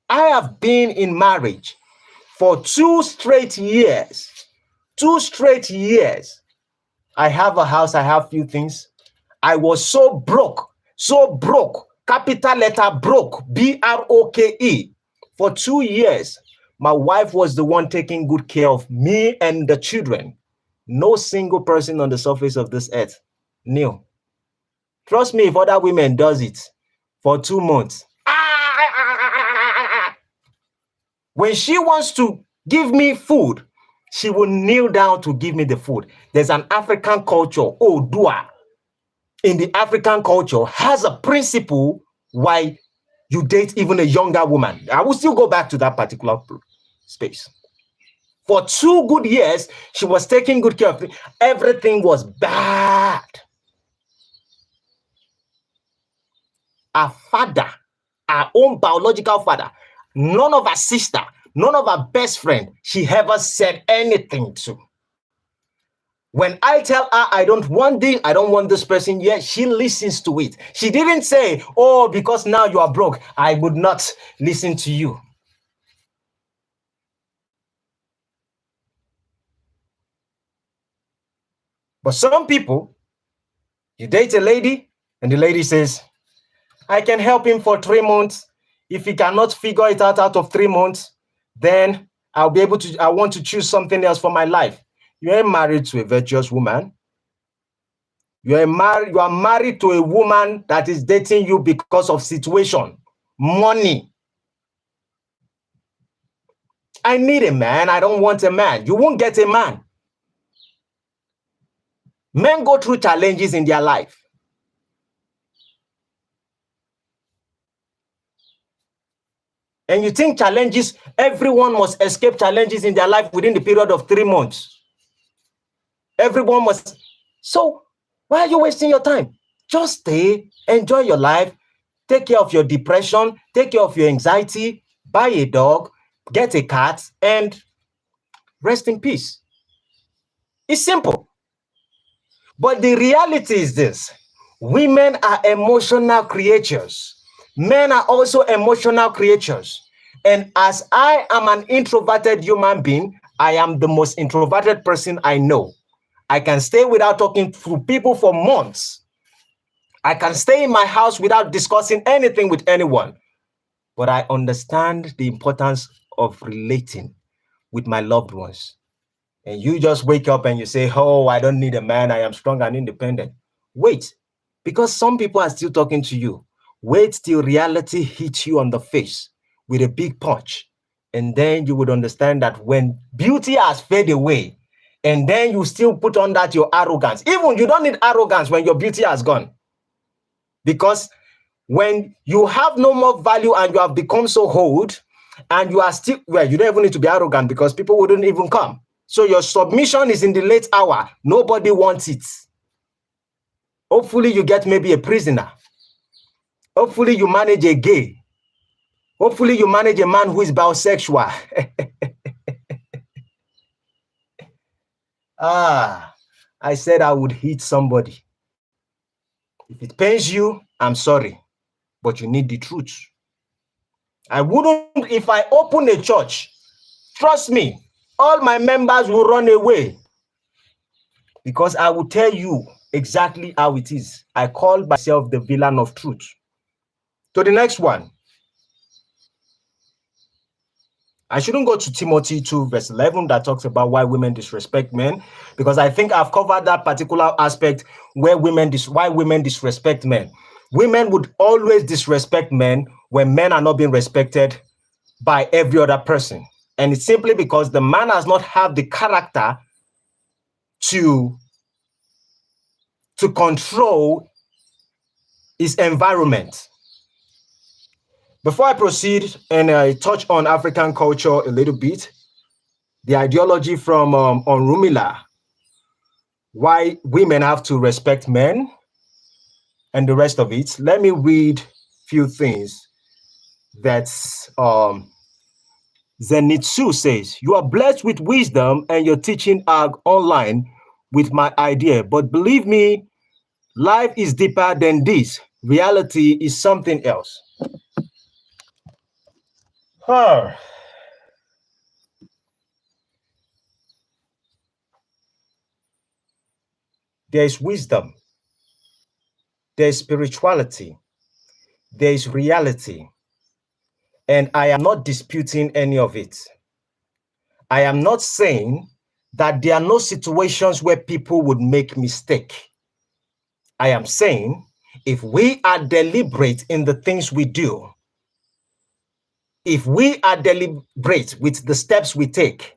I have been in marriage for 2 straight years. 2 straight years. I have a house, I have few things. I was so broke, capital letter broke, B-R-O-K-E. For 2 years, my wife was the one taking good care of me and the children. No single person on the surface of this earth knew. Trust me, if other women does it for 2 months, when she wants to give me food, she will kneel down to give me the food. There's an African culture, Odua, in the African culture has a principle why you date even a younger woman. I will still go back to that particular space. For 2 good years, she was taking good care of me. Everything was bad. Our father, our own biological father, none of our sister, none of our best friend, she ever said anything to. When I tell her I don't want this person, yeah, she listens to it. She didn't say, oh, because now you are broke, I would not listen to you. But some people, you date a lady, and the lady says, I can help him for 3 months. If he cannot figure it out of 3 months, then I want to choose something else for my life. You ain't married to a virtuous woman. You are married to a woman that is dating you because of situation, money. I need a man. I don't want a man. You won't get a man. Men go through challenges in their life. And you think challenges, everyone must escape challenges in their life within the period of 3 months. Everyone must. So why are you wasting your time? Just stay, enjoy your life, take care of your depression, take care of your anxiety, buy a dog, get a cat, and rest in peace. It's simple. But the reality is this: women are emotional creatures. Men are also emotional creatures. And as I am an introverted human being, I am the most introverted person I know. I can stay without talking to people for months. I can stay in my house without discussing anything with anyone. But I understand the importance of relating with my loved ones. And you just wake up and you say, oh, I don't need a man. I am strong and independent. Wait, because some people are still talking to you. Wait till reality hits you on the face with a big punch. And then you would understand that when beauty has faded away, and then you still put on that your arrogance. Even you don't need arrogance when your beauty has gone. Because when you have no more value and you have become so old, and you are still, well, you don't even need to be arrogant because people wouldn't even come. So your submission is in the late hour. Nobody wants it. Hopefully you get maybe a prisoner. Hopefully you manage a gay. Hopefully you manage a man who is bisexual. I said I would hit somebody. If it pains you, I'm sorry, but you need the truth. I wouldn't, if I open a church, trust me, all my members will run away because I will tell you exactly how it is. I call myself the villain of truth. To the next one. I shouldn't go to Timothy 2 verse 11 that talks about why women disrespect men, because I think I've covered that particular aspect where why women disrespect men. Women would always disrespect men when men are not being respected by every other person. And it's simply because the man has not had the character to control his environment. Before I proceed and I touch on African culture a little bit, the ideology from Orunmila, why women have to respect men and the rest of it, let me read few things that Zenitsu says. You are blessed with wisdom and you're teaching online with my idea. But believe me, life is deeper than this. Reality is something else. Huh. There's wisdom, there's spirituality, there's reality, and I am not disputing any of it. I am not saying that there are no situations where people would make mistake. I am saying if we are deliberate in the things we do, if we are deliberate with the steps we take,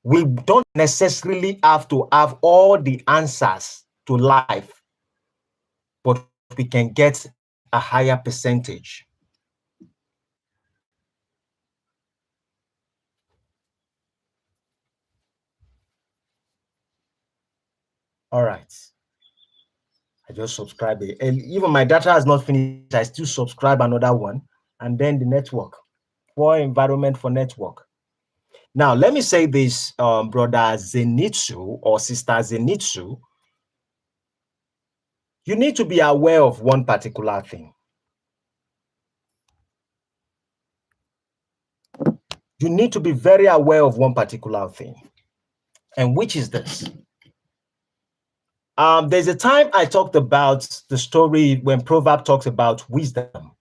we don't necessarily have to have all the answers to life, but we can get a higher percentage. All right. I just subscribe it. And even my data has not finished. I still subscribe another one. And then the network. Poor environment for network. Now, let me say this, brother Zenitsu or sister Zenitsu. You need to be aware of one particular thing. You need to be very aware of one particular thing. And which is this? There's a time I talked about the story when Proverb talks about wisdom.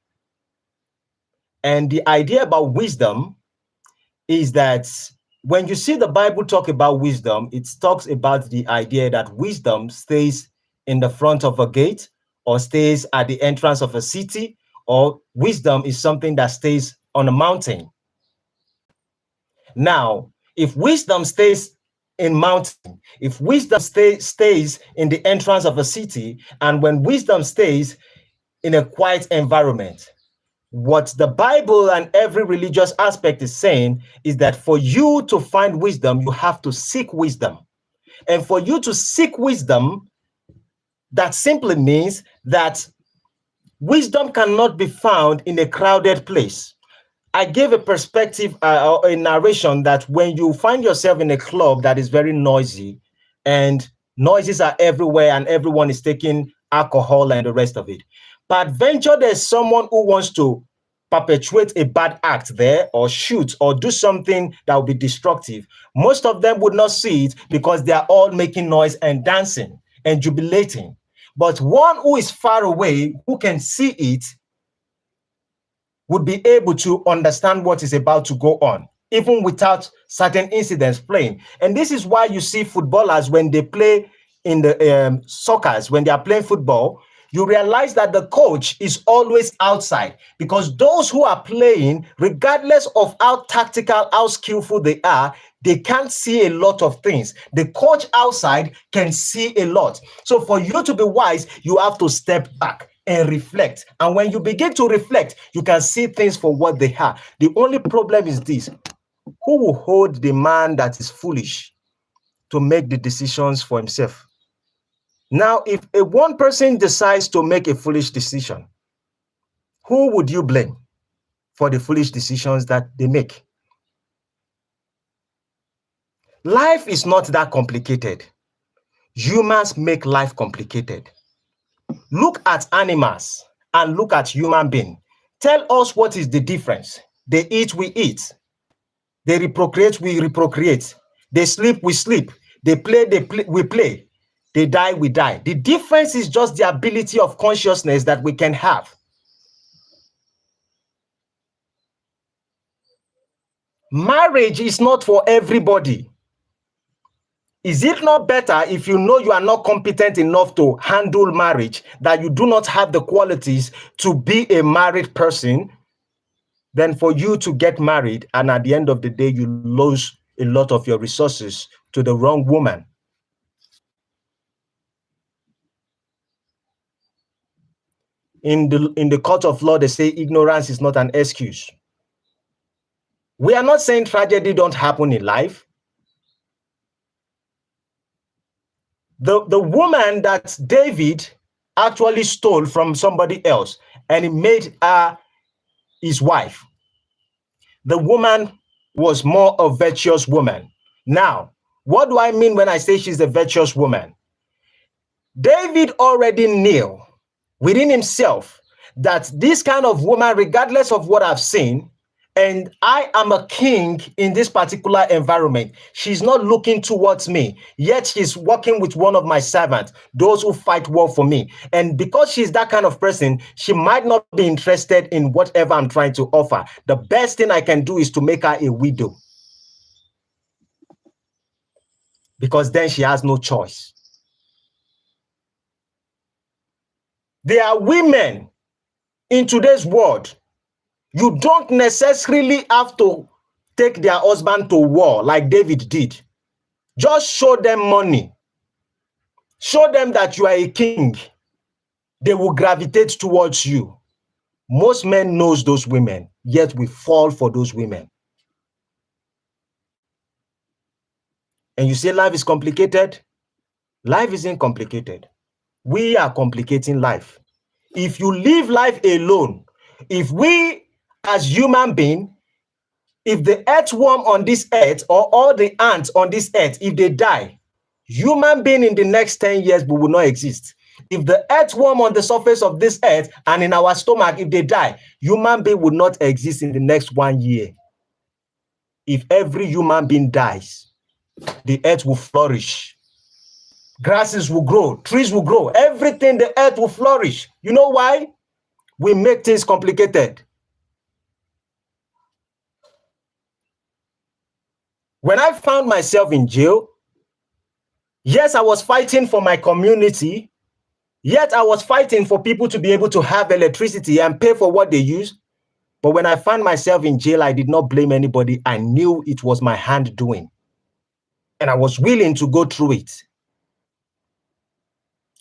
And the idea about wisdom is that when you see the Bible talk about wisdom, it talks about the idea that wisdom stays in the front of a gate or stays at the entrance of a city, or wisdom is something that stays on a mountain. Now, if wisdom stays in mountain, if wisdom stays in the entrance of a city, and when wisdom stays in a quiet environment, what the Bible and every religious aspect is saying is that for you to find wisdom, you have to seek wisdom. And for you to seek wisdom, that simply means that wisdom cannot be found in a crowded place. I gave a perspective, a narration that when you find yourself in a club that is very noisy and noises are everywhere and everyone is taking alcohol and the rest of it, peradventure there's someone who wants to perpetuate a bad act there or shoot or do something that will be destructive. Most of them would not see it because they are all making noise and dancing and jubilating. But one who is far away, who can see it, would be able to understand what is about to go on, even without certain incidents playing. And this is why you see footballers, when they play in the soccers, when they are playing football, you realize that the coach is always outside, because those who are playing, regardless of how tactical, how skillful they are, they can't see a lot of things. The coach outside can see a lot. So for you to be wise, you have to step back and reflect. And when you begin to reflect, you can see things for what they are. The only problem is this: who will hold the man that is foolish to make the decisions for himself? Now, if one person decides to make a foolish decision, who would you blame for the foolish decisions that they make? Life is not that complicated. Humans make life complicated. Look at animals and look at human beings. Tell us what is the difference. They eat, we eat. They reprocreate, we reprocreate. They sleep, we sleep. They play, we play. They die, we die. The difference is just the ability of consciousness that we can have. Marriage is not for everybody. Is it not better if you know you are not competent enough to handle marriage, that you do not have the qualities to be a married person, than for you to get married and at the end of the day you lose a lot of your resources to the wrong woman? In the court of law, they say ignorance is not an excuse. We are not saying tragedy don't happen in life. The woman that David actually stole from somebody else and he made her his wife. The woman was more a virtuous woman. Now, what do I mean when I say she's a virtuous woman? David already knew within himself that this kind of woman, regardless of what I've seen, and I am a king in this particular environment, she's not looking towards me, yet she's working with one of my servants, those who fight war for me. And because she's that kind of person, she might not be interested in whatever I'm trying to offer. The best thing I can do is to make her a widow, because then she has no choice. There are women in today's world, you don't necessarily have to take their husband to war like David did. Just show them money. Show them that you are a king. They will gravitate towards you. Most men knows those women, yet we fall for those women. And you say life is complicated? Life isn't complicated. We are complicating life. If you live life alone, if we as human beings, if the earthworm on this earth or all the ants on this earth, if they die, human being in the next 10 years will not exist. If the earthworm on the surface of this earth and in our stomach, if they die, human being will not exist in the next 1 year. If every human being dies, the earth will flourish. Grasses will grow, trees will grow, everything, the earth will flourish. You know why? We make things complicated. When I found myself in jail, yes, I was fighting for my community, yet I was fighting for people to be able to have electricity and pay for what they use. But when I found myself in jail, I did not blame anybody. I knew it was my hand doing. And I was willing to go through it.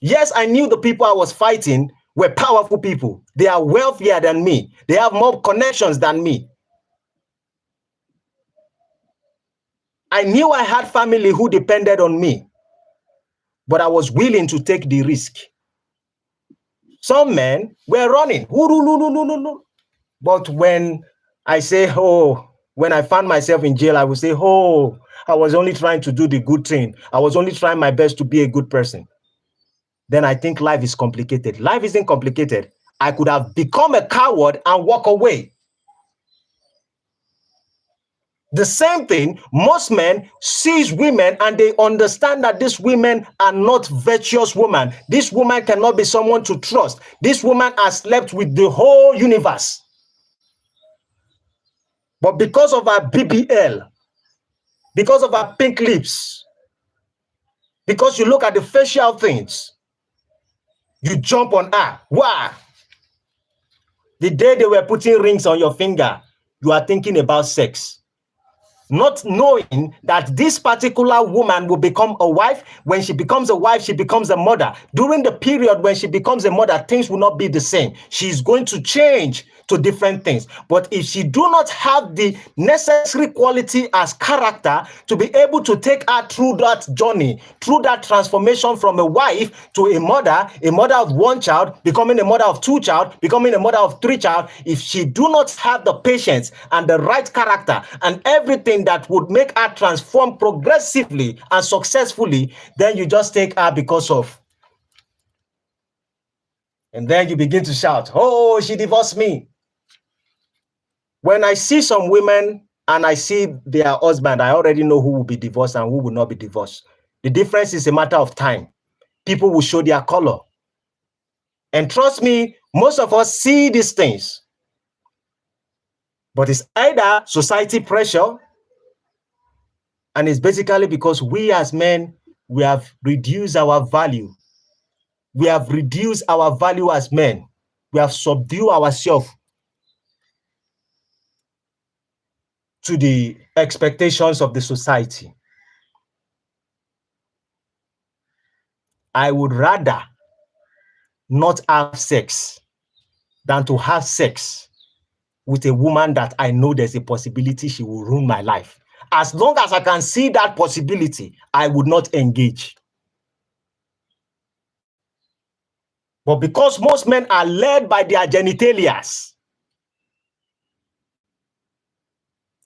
Yes, I knew the people I was fighting were powerful people. They are wealthier than me. They have more connections than me. I knew I had family who depended on me, but I was willing to take the risk. Some men were running. But when I say, when I found myself in jail, I would say, I was only trying to do the good thing. I was only trying my best to be a good person. Then I think life is complicated. Life isn't complicated. I could have become a coward and walk away. The same thing, most men sees women and they understand that these women are not virtuous women. This woman cannot be someone to trust. This woman has slept with the whole universe. But because of her BBL, because of her pink lips, because you look at the facial things, you jump on her. Why? The day they were putting rings on your finger, you are thinking about sex. Not knowing that this particular woman will become a wife. When she becomes a wife, she becomes a mother. During the period when she becomes a mother, things will not be the same. She's going to change to different things. But if she do not have the necessary quality as character to be able to take her through that journey, through that transformation from a wife to a mother of one child, becoming a mother of two child, becoming a mother of three child, if she do not have the patience and the right character and everything that would make her transform progressively and successfully, then you just take her because of. And then you begin to shout, she divorced me. When I see some women and I see their husband, I already know who will be divorced and who will not be divorced. The difference is a matter of time. People will show their color. And trust me, most of us see these things. But it's either society pressure, and it's basically because we as men, we have reduced our value. We have reduced our value as men. We have subdued ourselves to the expectations of the society. I would rather not have sex than to have sex with a woman that I know there's a possibility she will ruin my life. As long as I can see that possibility, I would not engage. But because most men are led by their genitalias,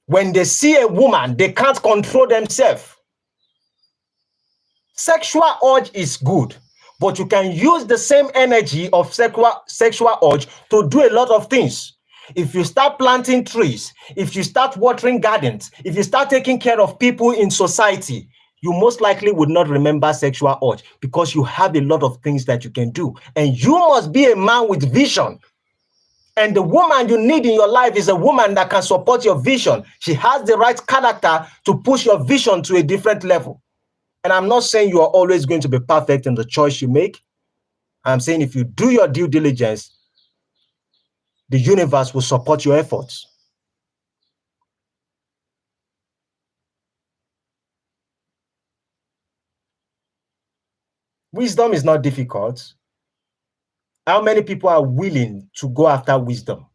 when they see a woman, they can't control themselves. Sexual urge is good, but you can use the same energy of sexual urge to do a lot of things. If you start planting trees, if you start watering gardens, if you start taking care of people in society, you most likely would not remember sexual urge because you have a lot of things that you can do. And you must be a man with vision. And the woman you need in your life is a woman that can support your vision. She has the right character to push your vision to a different level. And I'm not saying you are always going to be perfect in the choice you make. I'm saying if you do your due diligence, the universe will support your efforts. Wisdom is not difficult. How many people are willing to go after wisdom?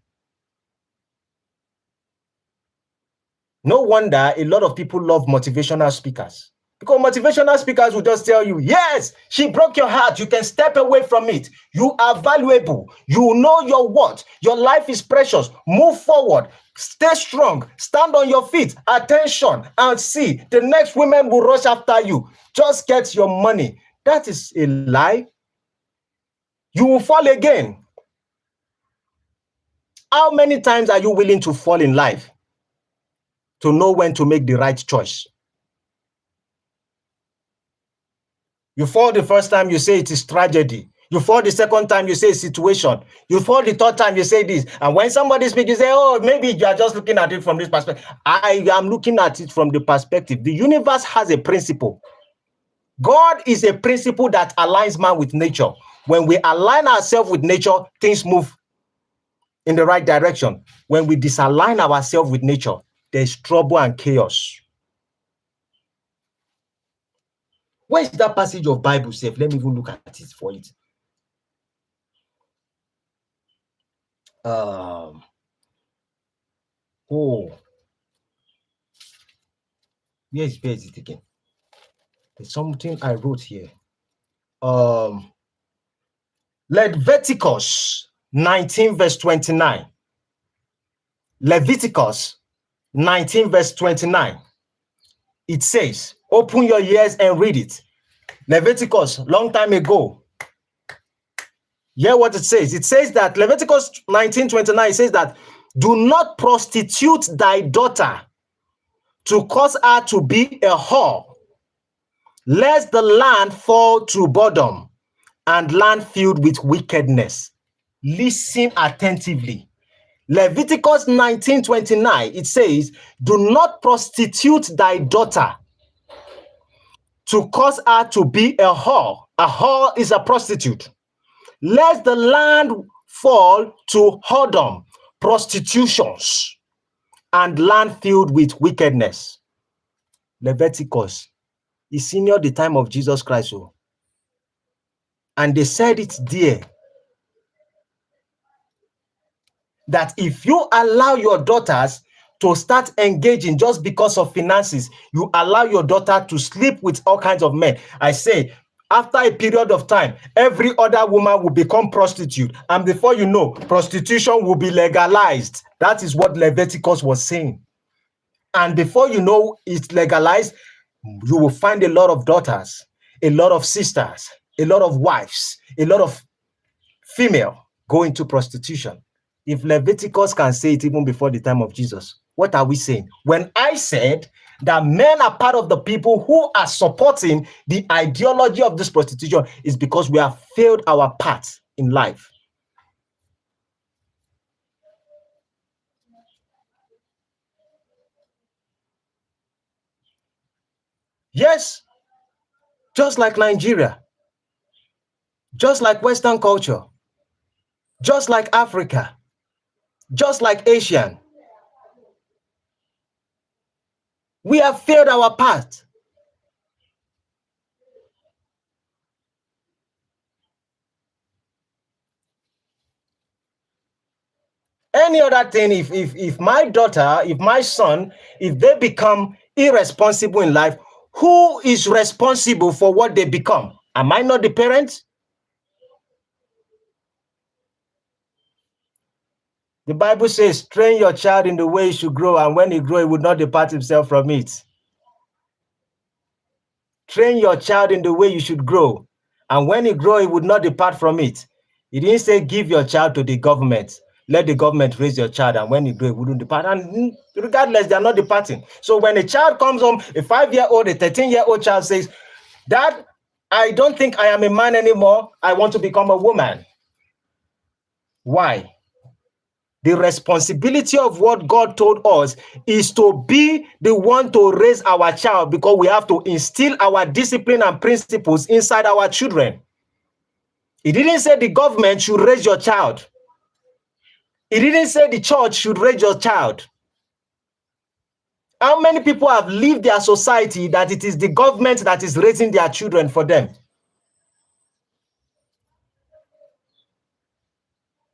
No wonder a lot of people love motivational speakers. Because motivational speakers will just tell you, yes, she broke your heart. You can step away from it. You are valuable. You know your worth. Your life is precious. Move forward. Stay strong. Stand on your feet. Attention. And see, the next women will rush after you. Just get your money. That is a lie. You will fall again. How many times are you willing to fall in life to know when to make the right choice? You fall the first time, you say it is tragedy. You fall the second time, you say situation. You fall the third time, you say this. And when somebody speaks, you say, oh, maybe you are just looking at it from this perspective. I am looking at it from the perspective. The universe has a principle. God is a principle that aligns man with nature. When we align ourselves with nature, things move in the right direction. When we disalign ourselves with nature, there's trouble and chaos. Where is that passage of Bible safe? Let me even look at it for it. Where is it again? There's something I wrote here. Leviticus 19 verse 29. Leviticus 19 verse 29. It says, open your ears and read it. Leviticus, long time ago. Hear what it says. It says that Leviticus 19:29 says that do not prostitute thy daughter to cause her to be a whore, lest the land fall to boredom and land filled with wickedness. Listen attentively. Leviticus 19:29, it says, do not prostitute thy daughter to cause her to be a whore. A whore is a prostitute. Lest the land fall to whoredom, prostitutions, and land filled with wickedness. Leviticus is senior the time of Jesus Christ. And they said it there that if you allow your daughters to start engaging just because of finances, you allow your daughter to sleep with all kinds of men. I say, after a period of time, every other woman will become prostitute. And before you know, prostitution will be legalized. That is what Leviticus was saying. And before you know it's legalized, you will find a lot of daughters, a lot of sisters, a lot of wives, a lot of female go into prostitution. If Leviticus can say it even before the time of Jesus, what are we saying? When I said that men are part of the people who are supporting the ideology of this prostitution, is because we have failed our part in life. Yes, just like Nigeria, just like Western culture, just like Africa, just like Asian, we have failed our part. Any other thing, if my daughter, if my son, if they become irresponsible in life, who is responsible for what they become? Am I not the parent? The Bible says, train your child in the way he should grow, and when he grow, he would not depart himself from it. Train your child in the way you should grow, and when he grow, he would not depart from it. He didn't say give your child to the government. Let the government raise your child, and when he grow, he wouldn't depart. And regardless, they are not departing. So when a child comes home, a 5-year-old, a 13-year-old child says, Dad, I don't think I am a man anymore. I want to become a woman. Why? The responsibility of what God told us is to be the one to raise our child, because we have to instill our discipline and principles inside our children. He didn't say the government should raise your child. He didn't say the church should raise your child. How many people have lived their society that it is the government that is raising their children for them?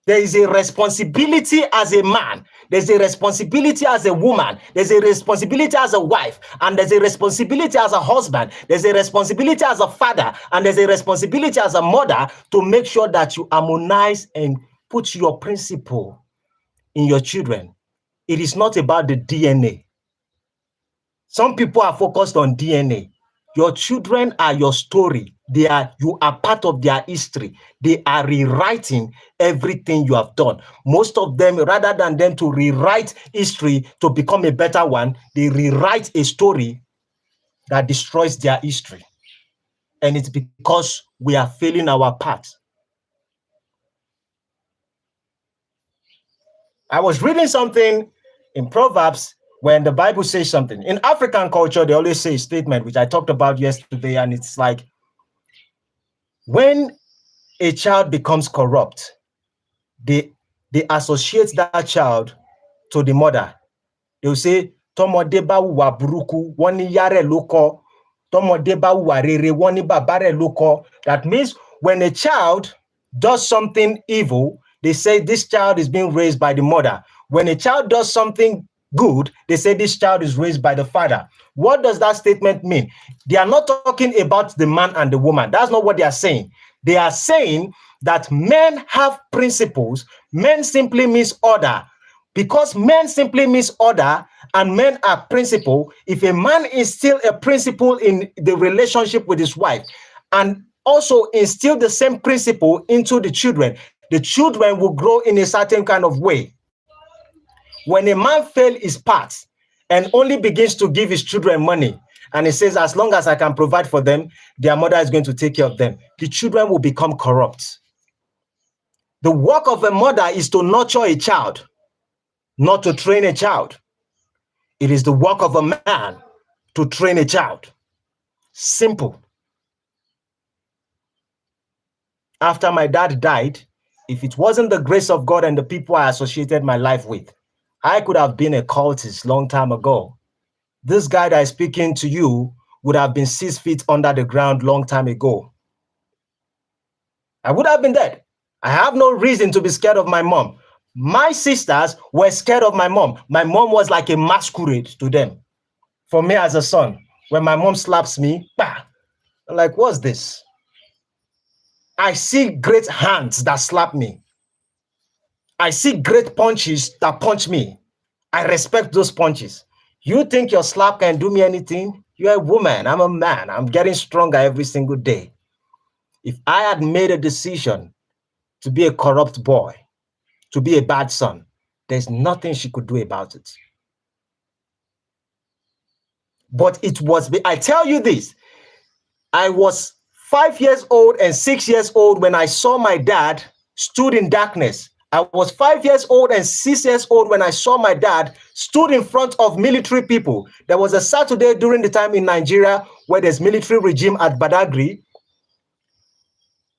There is a responsibility as a man. There's a responsibility as a woman. There's a responsibility as a wife. And there's a responsibility as a husband. There's a responsibility as a father. And there's a responsibility as a mother to make sure that you harmonize and put your principle in your children. It is not about the DNA. Some people are focused on DNA. Your children are your story. You are part of their history. They are rewriting everything you have done. Most of them, rather than them to rewrite history to become a better one, they rewrite a story that destroys their history. And it's because we are failing our part. I was reading something in Proverbs when the Bible says something. In African culture, they always say a statement, which I talked about yesterday, and it's like, when a child becomes corrupt, they associate that child to the mother. They will say, Tomode ba wuwa buruku, woni yare loko. Tomode ba wuwa rere, woni babare loko. That means when a child does something evil, they say this child is being raised by the mother. When a child does something good, they say this child is raised by the father. What does that statement mean? They are not talking about the man and the woman. That's not what they are saying. They are saying that men have principles. Men simply means order. Because men simply means order and men are principle, if a man instill a principle in the relationship with his wife and also instill the same principle into the children will grow in a certain kind of way. When a man fails his part and only begins to give his children money, and he says, as long as I can provide for them, their mother is going to take care of them, the children will become corrupt. The work of a mother is to nurture a child, not to train a child. It is the work of a man to train a child. Simple. After my dad died, if it wasn't the grace of God and the people I associated my life with, I could have been a cultist long time ago. This guy that is speaking to you would have been 6 feet under the ground long time ago. I would have been dead. I have no reason to be scared of my mom. My sisters were scared of my mom. My mom was like a masquerade to them. For me as a son, when my mom slaps me, bah, I'm like, what's this? I see great hands that slap me. I see great punches that punch me. I respect those punches. You think your slap can do me anything? You're a woman. I'm a man. I'm getting stronger every single day. If I had made a decision to be a corrupt boy, to be a bad son, there's nothing she could do about it. But it was, I tell you this, I was 5 years old and 6 years old when I saw my dad stood in darkness. I was 5 years old and 6 years old when I saw my dad stood in front of military people. There was a Saturday during the time in Nigeria where there's military regime at Badagry.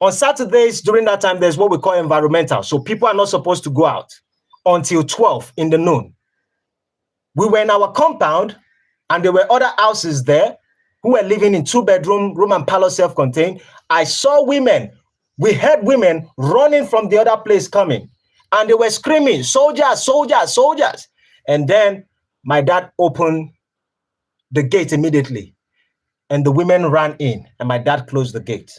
On Saturdays during that time, there's what we call environmental. So people are not supposed to go out until 12 in the noon. We were in our compound and there were other houses there who were living in 2-bedroom, room and parlor self-contained. I saw women. We heard women running from the other place coming. And they were screaming, soldiers, soldiers, soldiers. And then my dad opened the gate immediately. And the women ran in. And my dad closed the gate.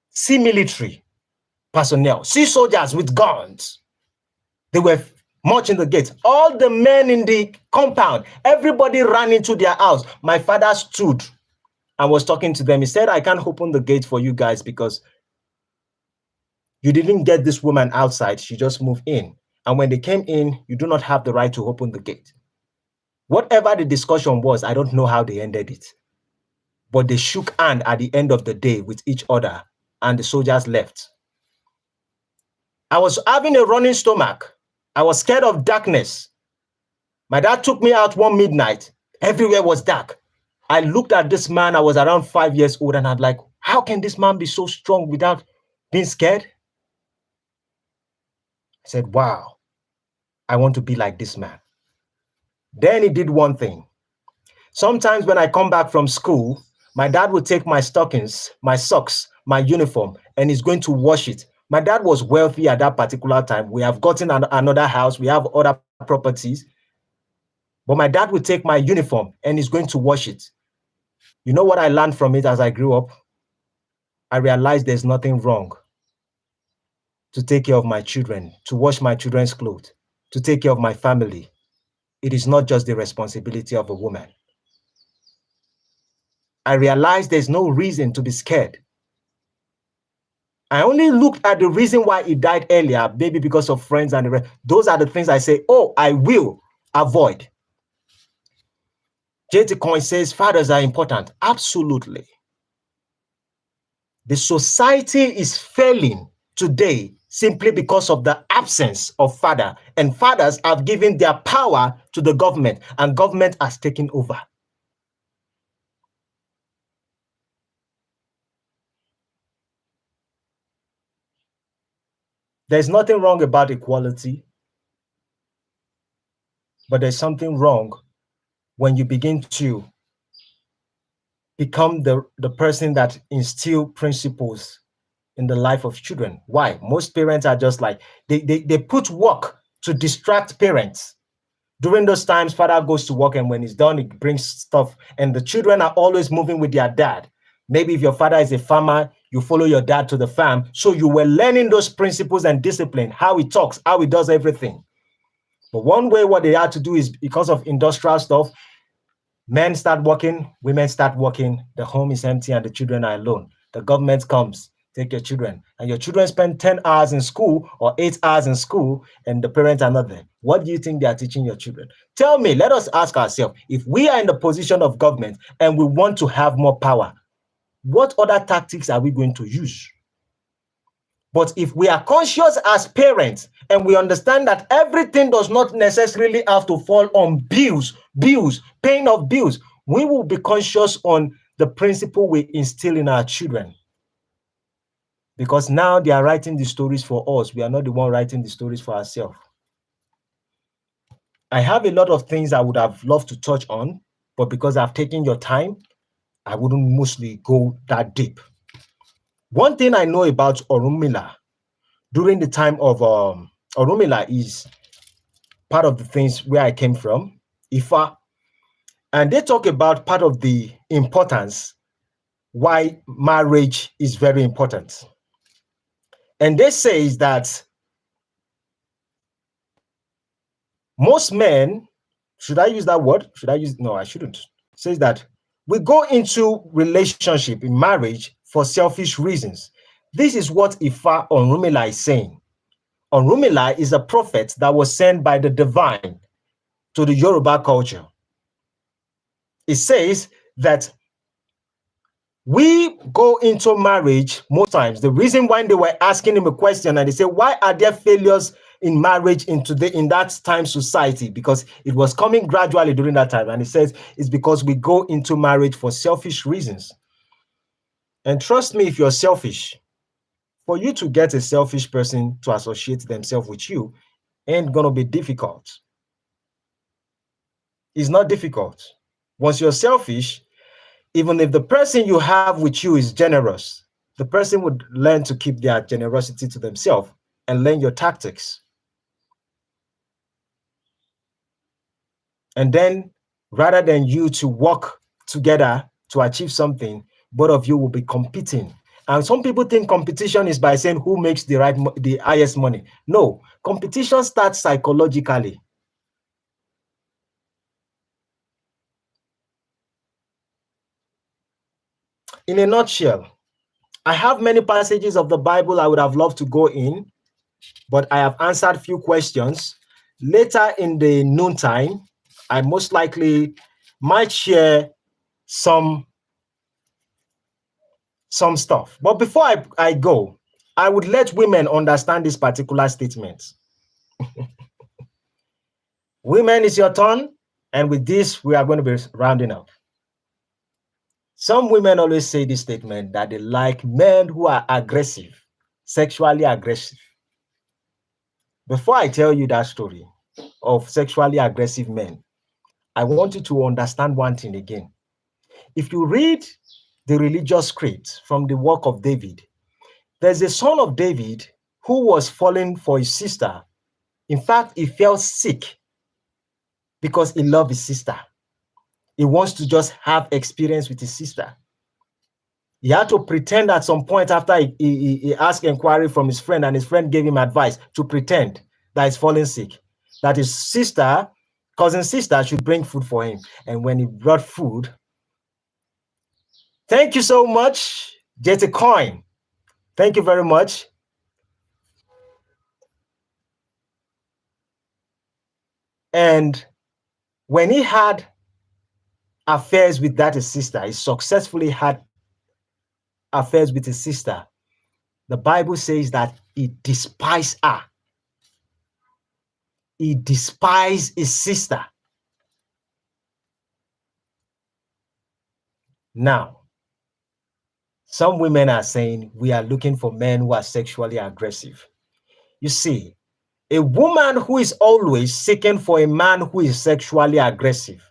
See military personnel. See soldiers with guns. They were Much in the gate. All the men in the compound, everybody ran into their house. My father stood and was talking to them. He said, I can't open the gate for you guys because you didn't get this woman outside. She just moved in. And when they came in, you do not have the right to open the gate. Whatever the discussion was, I don't know how they ended it. But they shook hand at the end of the day with each other, and the soldiers left. I was having a running stomach. I was scared of darkness. My dad took me out one midnight. Everywhere was dark. I looked at this man. I was around 5 years old, and I'm like, how can this man be so strong without being scared? I said, wow, I want to be like this man. Then he did one thing. Sometimes when I come back from school, my dad would take my stockings, my socks, my uniform, and he's going to wash it. My dad was wealthy at that particular time. We have gotten another house. We have other properties. But my dad would take my uniform and he's going to wash it. You know what I learned from it as I grew up? I realized there's nothing wrong to take care of my children, to wash my children's clothes, to take care of my family. It is not just the responsibility of a woman. I realized there's no reason to be scared. I only looked at the reason why he died earlier, maybe because of friends and the rest. Those are the things I say, oh, I will avoid. JT Coin says fathers are important. Absolutely. The society is failing today simply because of the absence of father, and fathers have given their power to the government, and government has taken over. There's nothing wrong about equality, but there's something wrong when you begin to become the person that instill principles in the life of children. Why? Most parents are just like, they put work to distract parents. During those times, father goes to work, and when he's done, he brings stuff, and the children are always moving with their dad. Maybe if your father is a farmer, you follow your dad to the farm. So you were learning those principles and discipline, how he talks, how he does everything. But one way what they had to do is, because of industrial stuff, men start working, women start working, the home is empty and the children are alone. The government comes, take your children, and your children spend 10 hours in school or 8 hours in school, and the parents are not there. What do you think they are teaching your children? Tell me, let us ask ourselves, if we are in the position of government and we want to have more power, what other tactics are we going to use? But if we are conscious as parents and we understand that everything does not necessarily have to fall on bills, paying of bills, we will be conscious on the principle we instill in our children. Because now they are writing the stories for us. We are not the one writing the stories for ourselves. I have a lot of things I would have loved to touch on, but because I've taken your time, I wouldn't mostly go that deep. One thing I know about Orunmila during the time of Orunmila is part of the things where I came from, Ifa, and they talk about part of the importance why marriage is very important. And they say is that most men, should I use that word? No, I shouldn't. Says that we go into relationship in marriage for selfish reasons. This is what Ifa Orunmila is saying. Orunmila is a prophet that was sent by the divine to the Yoruba culture. It says that we go into marriage most times. The reason why they were asking him a question and they say, why are there failures in marriage in that time society? Because it was coming gradually during that time. And he says it's because we go into marriage for selfish reasons. And trust me, if you're selfish, for you to get a selfish person to associate themselves with you ain't gonna be difficult. It's not difficult. Once you're selfish, even if the person you have with you is generous, the person would learn to keep their generosity to themselves and learn your tactics. And then, rather than you to work together to achieve something, both of you will be competing. And some people think competition is by saying who makes the highest money. No, competition starts psychologically. In a nutshell, I have many passages of the Bible I would have loved to go in, but I have answered few questions. Later in the noontime, I most likely might share some stuff. But before I go, I would let women understand this particular statement. Women, it's your turn. And with this, we are going to be rounding up. Some women always say this statement that they like men who are aggressive, sexually aggressive. Before I tell you that story of sexually aggressive men, I want you to understand one thing again. If you read the religious scripts from the work of David, there's a son of David who was falling for his sister. In fact, he fell sick because he loved his sister. He wants to just have experience with his sister. He had to pretend at some point after he asked inquiry from his friend, and his friend gave him advice to pretend that he's falling sick, that his sister, cousin sister, should bring food for him. And when he brought food, thank you so much, Jet a Coin. Thank you very much. And when he had affairs with that his sister, he successfully had affairs with his sister. The Bible says that he despised her. He despised his sister. Now, some women are saying we are looking for men who are sexually aggressive. You see, a woman who is always seeking for a man who is sexually aggressive.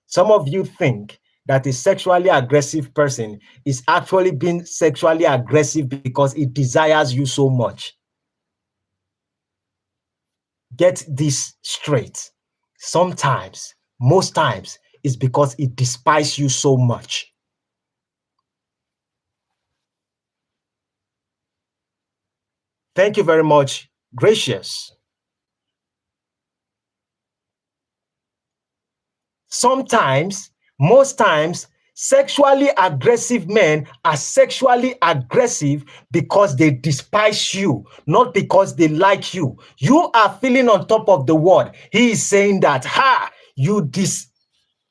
Some of you think that a sexually aggressive person is actually being sexually aggressive because it desires you so much. Get this straight. Sometimes, most times, it's because it despises you so much. Thank you very much, Gracious. Sometimes, most times, sexually aggressive men are sexually aggressive because they despise you, not because they like you. You are feeling on top of the world. He is saying that, you this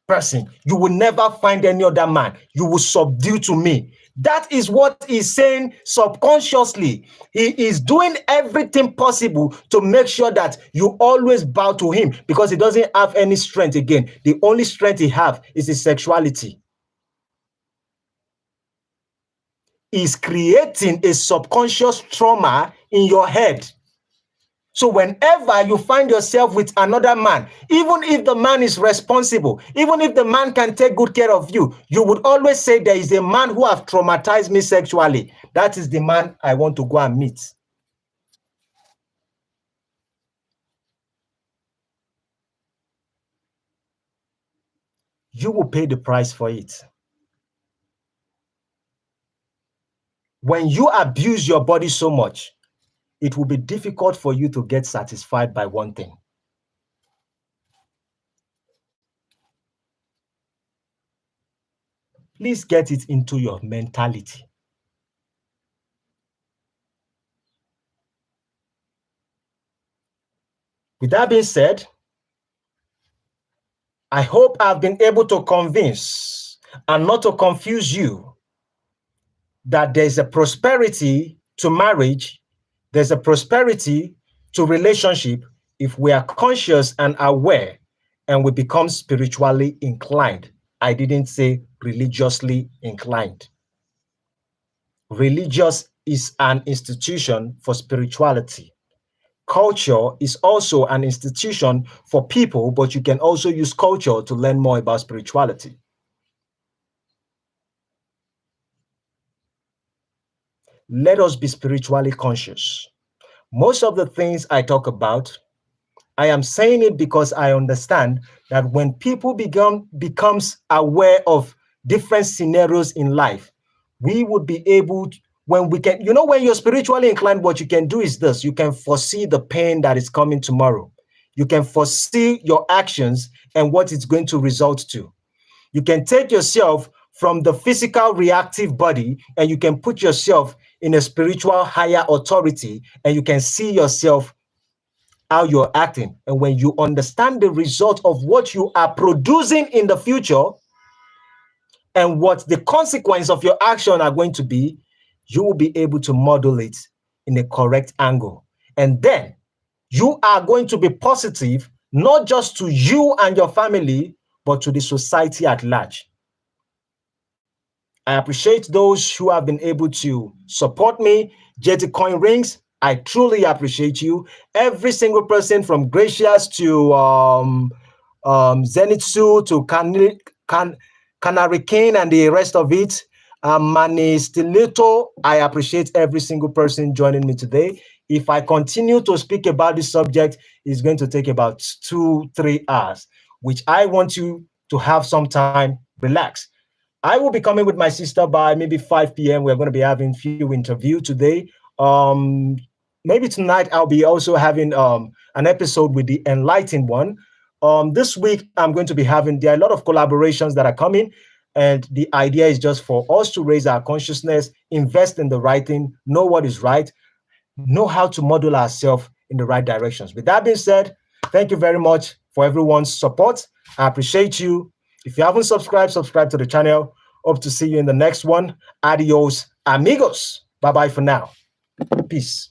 person, you will never find any other man. You will subdue to me. That is what he's saying subconsciously. He is doing everything possible to make sure that you always bow to him because he doesn't have any strength again. The only strength he has is his sexuality. He's creating a subconscious trauma in your head. So whenever you find yourself with another man, even if the man is responsible, even if the man can take good care of you, you would always say there is a man who have traumatized me sexually. That is the man I want to go and meet. You will pay the price for it. When you abuse your body so much, it will be difficult for you to get satisfied by one thing. Please get it into your mentality. With that being said, I hope I've been able to convince and not to confuse you that there's a prosperity to marriage, there's a prosperity to relationship if we are conscious and aware and we become spiritually inclined. I didn't say religiously inclined. Religious is an institution for spirituality. Culture is also an institution for people, but you can also use culture to learn more about spirituality. Let us be spiritually conscious. Most of the things I talk about, I am saying it because I understand that when people becomes aware of different scenarios in life, we would be able when we can, when you're spiritually inclined, what you can do is this: you can foresee the pain that is coming tomorrow. You can foresee your actions and what it's going to result to. You can take yourself from the physical reactive body and you can put yourself in a spiritual higher authority, and you can see yourself how you're acting. And when you understand the result of what you are producing in the future and what the consequence of your action are going to be, you will be able to model it in a correct angle. And then you are going to be positive, not just to you and your family, but to the society at large. I appreciate those who have been able to support me. JT Coin Rings, I truly appreciate you. Every single person from Gracious to Zenitsu to Canary King and the rest of it. Mani Stiletto, I appreciate every single person joining me today. If I continue to speak about this subject, it's going to take about 2-3 hours, which I want you to have some time, relax. I will be coming with my sister by maybe 5 p.m. We're going to be having a few interviews today. Maybe tonight I'll be also having an episode with the Enlightened One. This week I'm going to be there are a lot of collaborations that are coming. And the idea is just for us to raise our consciousness, invest in the right thing, know what is right, know how to model ourselves in the right directions. With that being said, thank you very much for everyone's support. I appreciate you. If you haven't subscribed, subscribe to the channel. Hope to see you in the next one. Adios, amigos. Bye-bye for now. Peace.